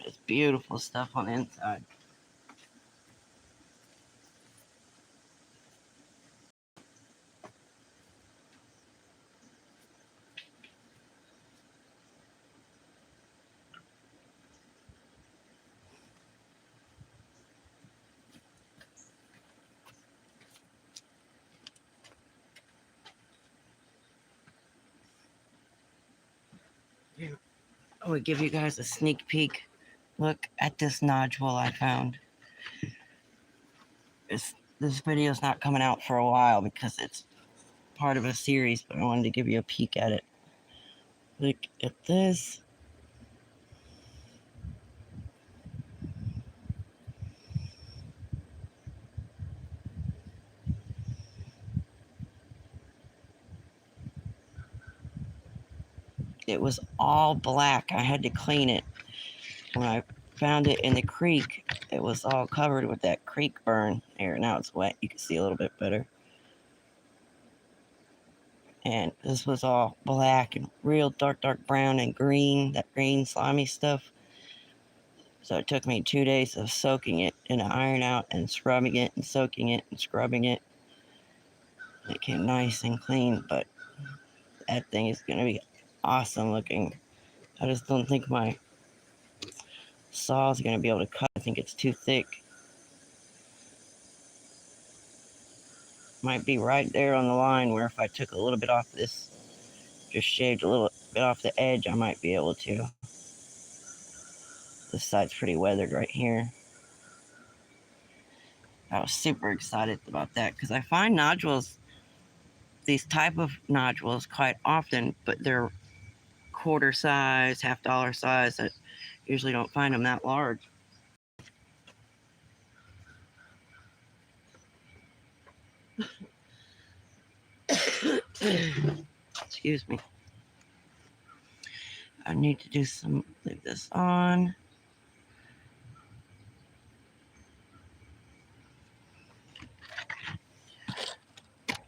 It's beautiful stuff on the inside. Yeah. I would give you guys a sneak peek. Look at this nodule I found. This video's not coming out for a while because it's part of a series, but I wanted to give you a peek at it. Look at this. It was all black. I had to clean it. When I found it in the creek, it was all covered with that creek burn. Here, now it's wet. You can see a little bit better. And this was all black and real dark brown and green, that green slimy stuff. So it took me 2 days of soaking it in an iron out and scrubbing it and soaking it and scrubbing it. And it came nice and clean, but that thing is going to be awesome looking. I just don't think my saw is going to be able to cut. I think it's too thick. Might be right there on the line where if I took a little bit off this, just shaved a little bit off the edge, I might be able to. This side's pretty weathered right here. I was super excited about that because I find nodules, these type of nodules, quite often, but they're quarter size, $half size. I usually don't find them that large. Excuse me. I need to do some, leave this on.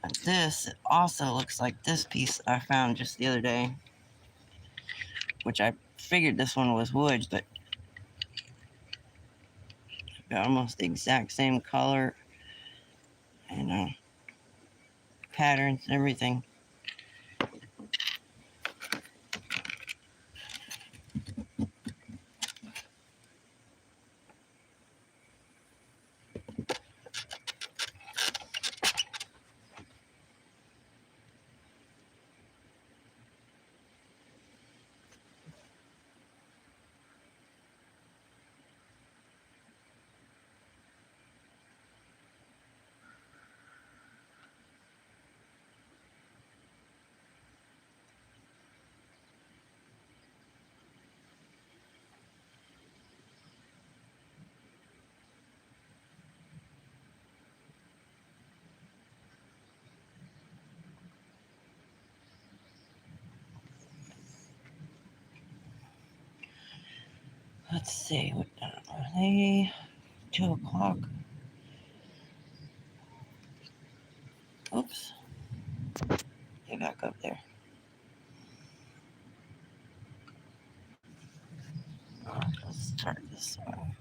And this also looks like this piece I found just the other day, which I figured this one was wood, but got almost the exact same color and patterns and everything. Let's see, what are they? 2 o'clock. Oops. Get back up there. Let's start this one.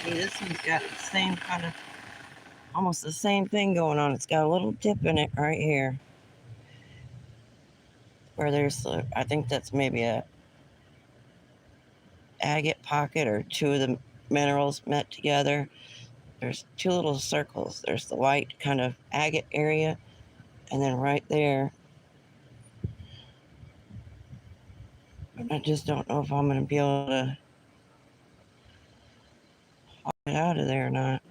This one's got the same kind of, almost the same thing going on. It's got a little dip in it right here. Where there's, I think that's maybe a agate pocket or two of the minerals met together. There's 2 little circles. There's the white kind of agate area, and then right there, I just don't know if I'm going to be able to haul it out of there or not.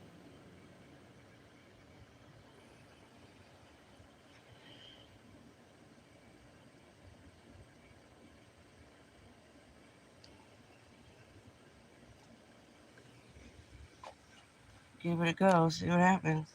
Give it a go, see what happens.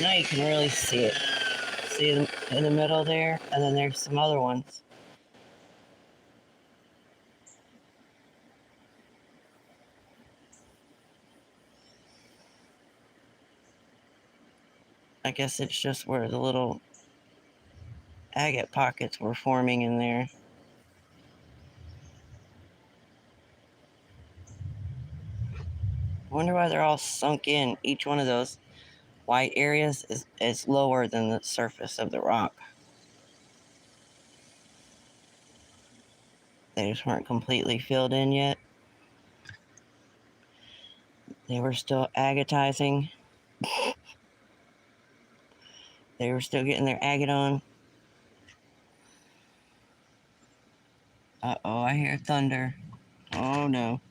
Now you can really see it. See them in the middle there? And then there's some other ones. I guess it's just where the little agate pockets were forming in there. I wonder why they're all sunk in. Each one of those white areas is lower than the surface of the rock. They just weren't completely filled in yet. They were still agatizing. They were still getting their agate on. Uh-oh, I hear thunder. Oh no.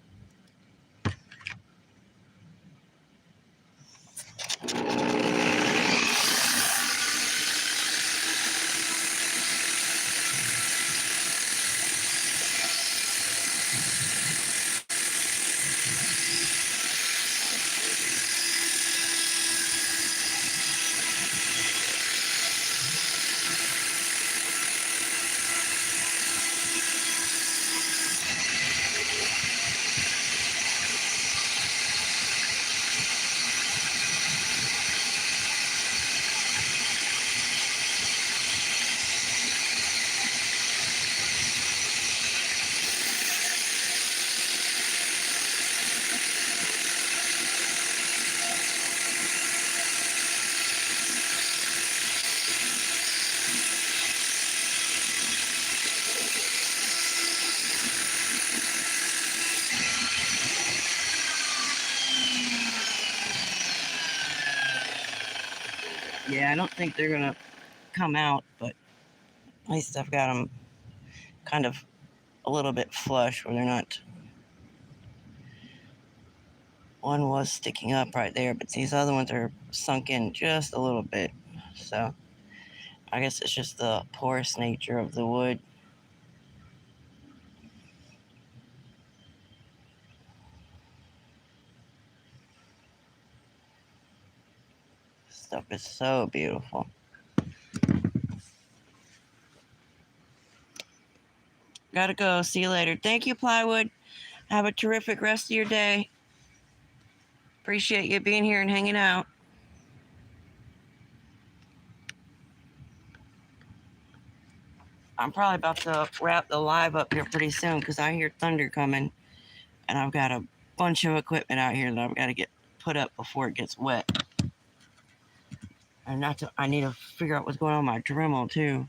Yeah, I don't think they're gonna come out, but at least I've got them kind of a little bit flush where they're not. One was sticking up right there, but these other ones are sunk in just a little bit. So I guess it's just the porous nature of the wood. Stuff is so beautiful. Gotta go. See you later. Thank you, Plywood. Have a terrific rest of your day. Appreciate you being here and hanging out. I'm probably about to wrap the live up here pretty soon because I hear thunder coming, and I've got a bunch of equipment out here that I've got to get put up before it gets wet. And I need to figure out what's going on with my Dremel too.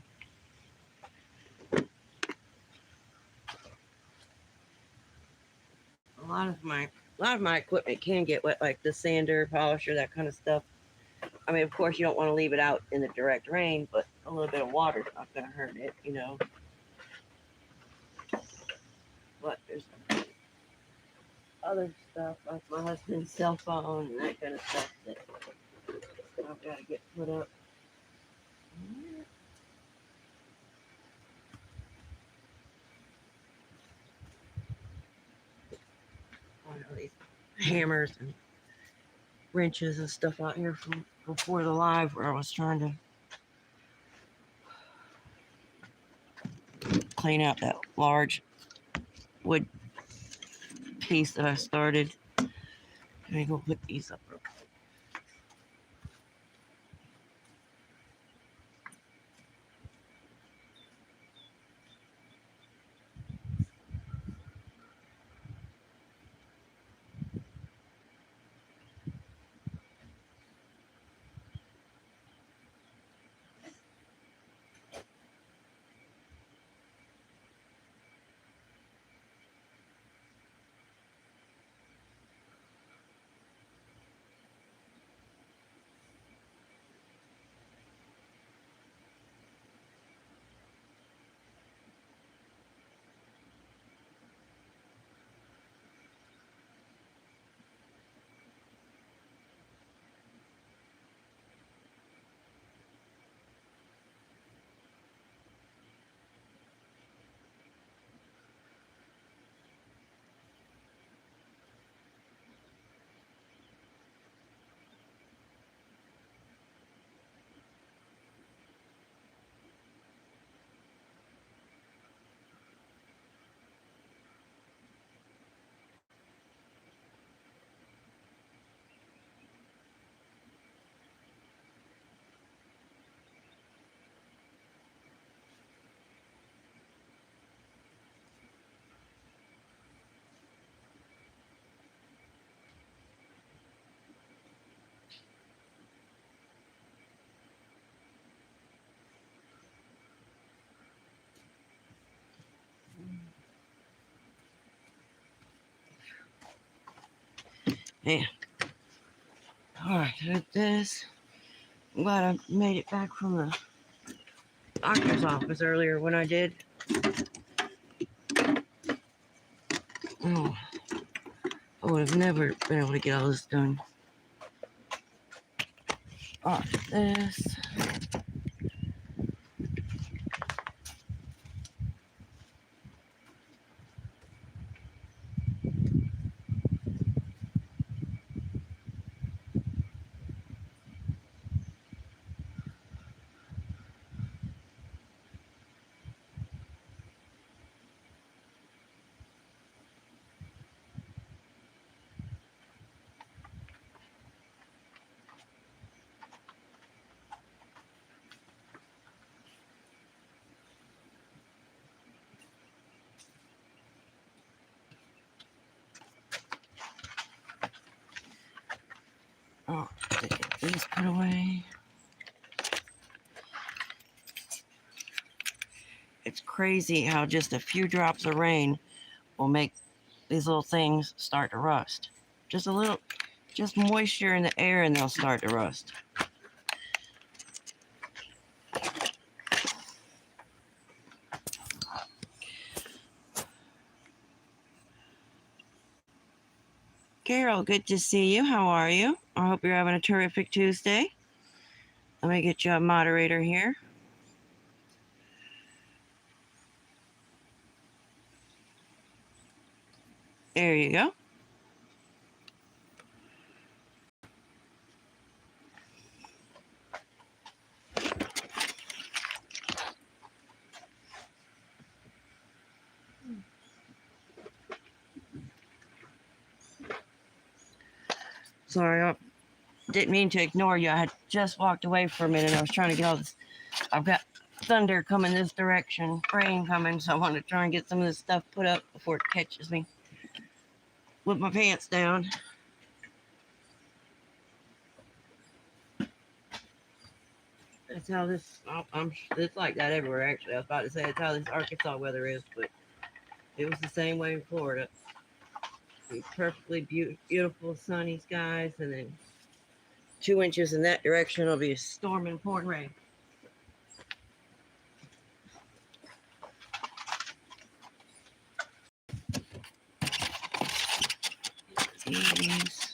A lot of my equipment can get wet, like the sander, polisher, that kind of stuff. I mean, of course, you don't want to leave it out in the direct rain, but a little bit of water's not going to hurt it, you know. But there's other stuff, like my husband's cell phone and that kind of stuff that I've got to get put up. I know these hammers and wrenches and stuff out here from before the live where I was trying to clean out that large wood piece that I started. Let me go put these up real quick. Man. Alright, with this. I'm glad I made it back from the doctor's office earlier when I did. Oh, I would have never been able to get all this done. Alright, this. Oh, get these put away. It's crazy how just a few drops of rain will make these little things start to rust. Just a little, just moisture in the air and they'll start to rust. Carol, good to see you. How are you? I hope you're having a terrific Tuesday. Let me get you a moderator here. There you go. Sorry, I didn't mean to ignore you. I had just walked away for a minute. I was trying to get all this. I've got thunder coming this direction, rain coming, so I want to try and get some of this stuff put up before it catches me with my pants down. That's how this. It's like that everywhere. Actually, I was about to say it's how this Arkansas weather is, but it was the same way in Florida. Perfectly beautiful sunny skies, and then 2 inches in that direction will be a storm and pouring rain. These.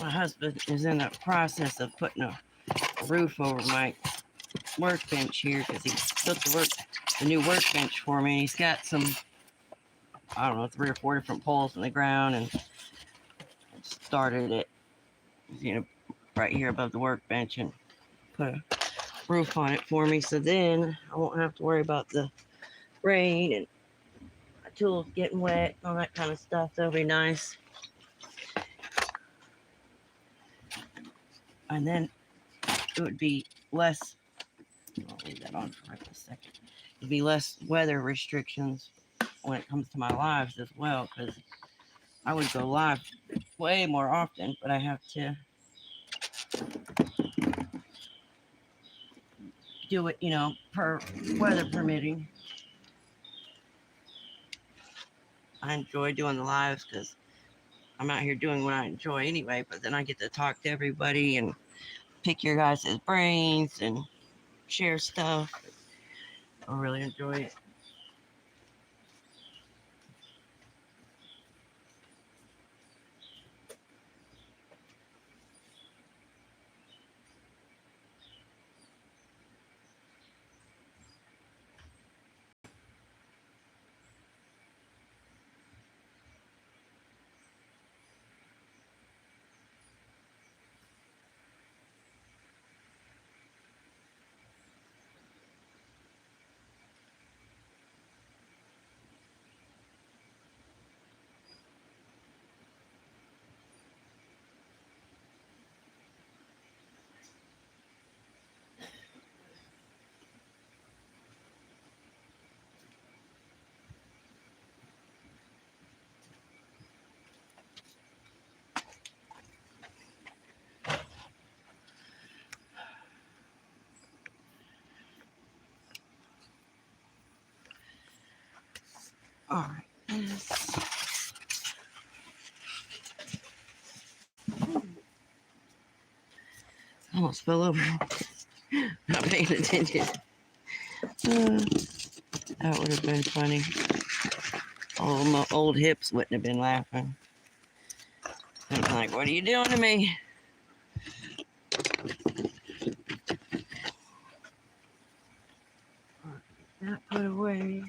My husband is in the process of putting a roof over my workbench here because he built the new workbench for me. He's got some, I don't know, 3 or 4 different poles in the ground and started it, right here above the workbench and put a roof on it for me. So then I won't have to worry about the rain and my tools getting wet and all that kind of stuff. That'll be nice. And then it would be less, I'll leave that on for a second. It'd be less weather restrictions when it comes to my lives as well, because I would go live way more often, but I have to do it, per weather permitting. I enjoy doing the lives because I'm out here doing what I enjoy anyway, but then I get to talk to everybody and pick your guys' brains and share stuff. I really enjoy it. All right. I almost fell over. Not paying attention. That would have been funny. Oh, my old hips wouldn't have been laughing. I'm like, what are you doing to me? That put away.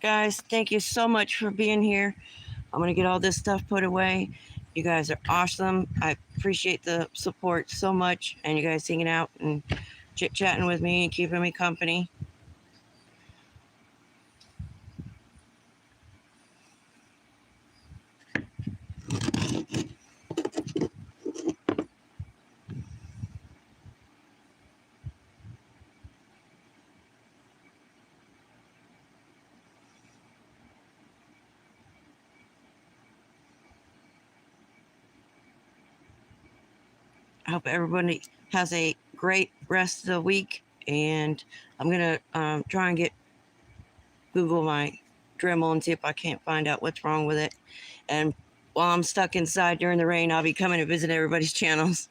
Guys, thank you so much for being here. I'm going to get all this stuff put away. You guys are awesome. I appreciate the support so much, and you guys hanging out and chit-chatting with me and keeping me company. I hope everybody has a great rest of the week, and I'm going to try and get Google my Dremel and see if I can't find out what's wrong with it. And while I'm stuck inside during the rain, I'll be coming to visit everybody's channels.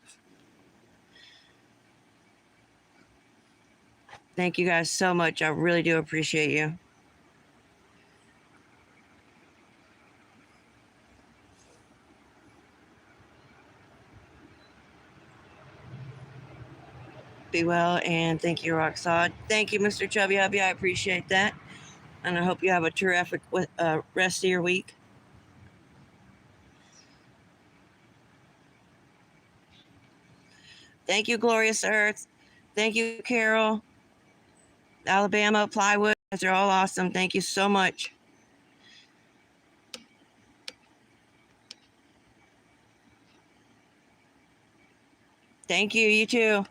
Thank you guys so much. I really do appreciate you. Be well, and thank you, Roxad. Thank you, Mr. Chubby Hubby. I appreciate that. And I hope you have a terrific rest of your week. Thank you, Glorious Earth. Thank you, Carol. Alabama, Plywood. You guys are all awesome. Thank you so much. Thank you. You too.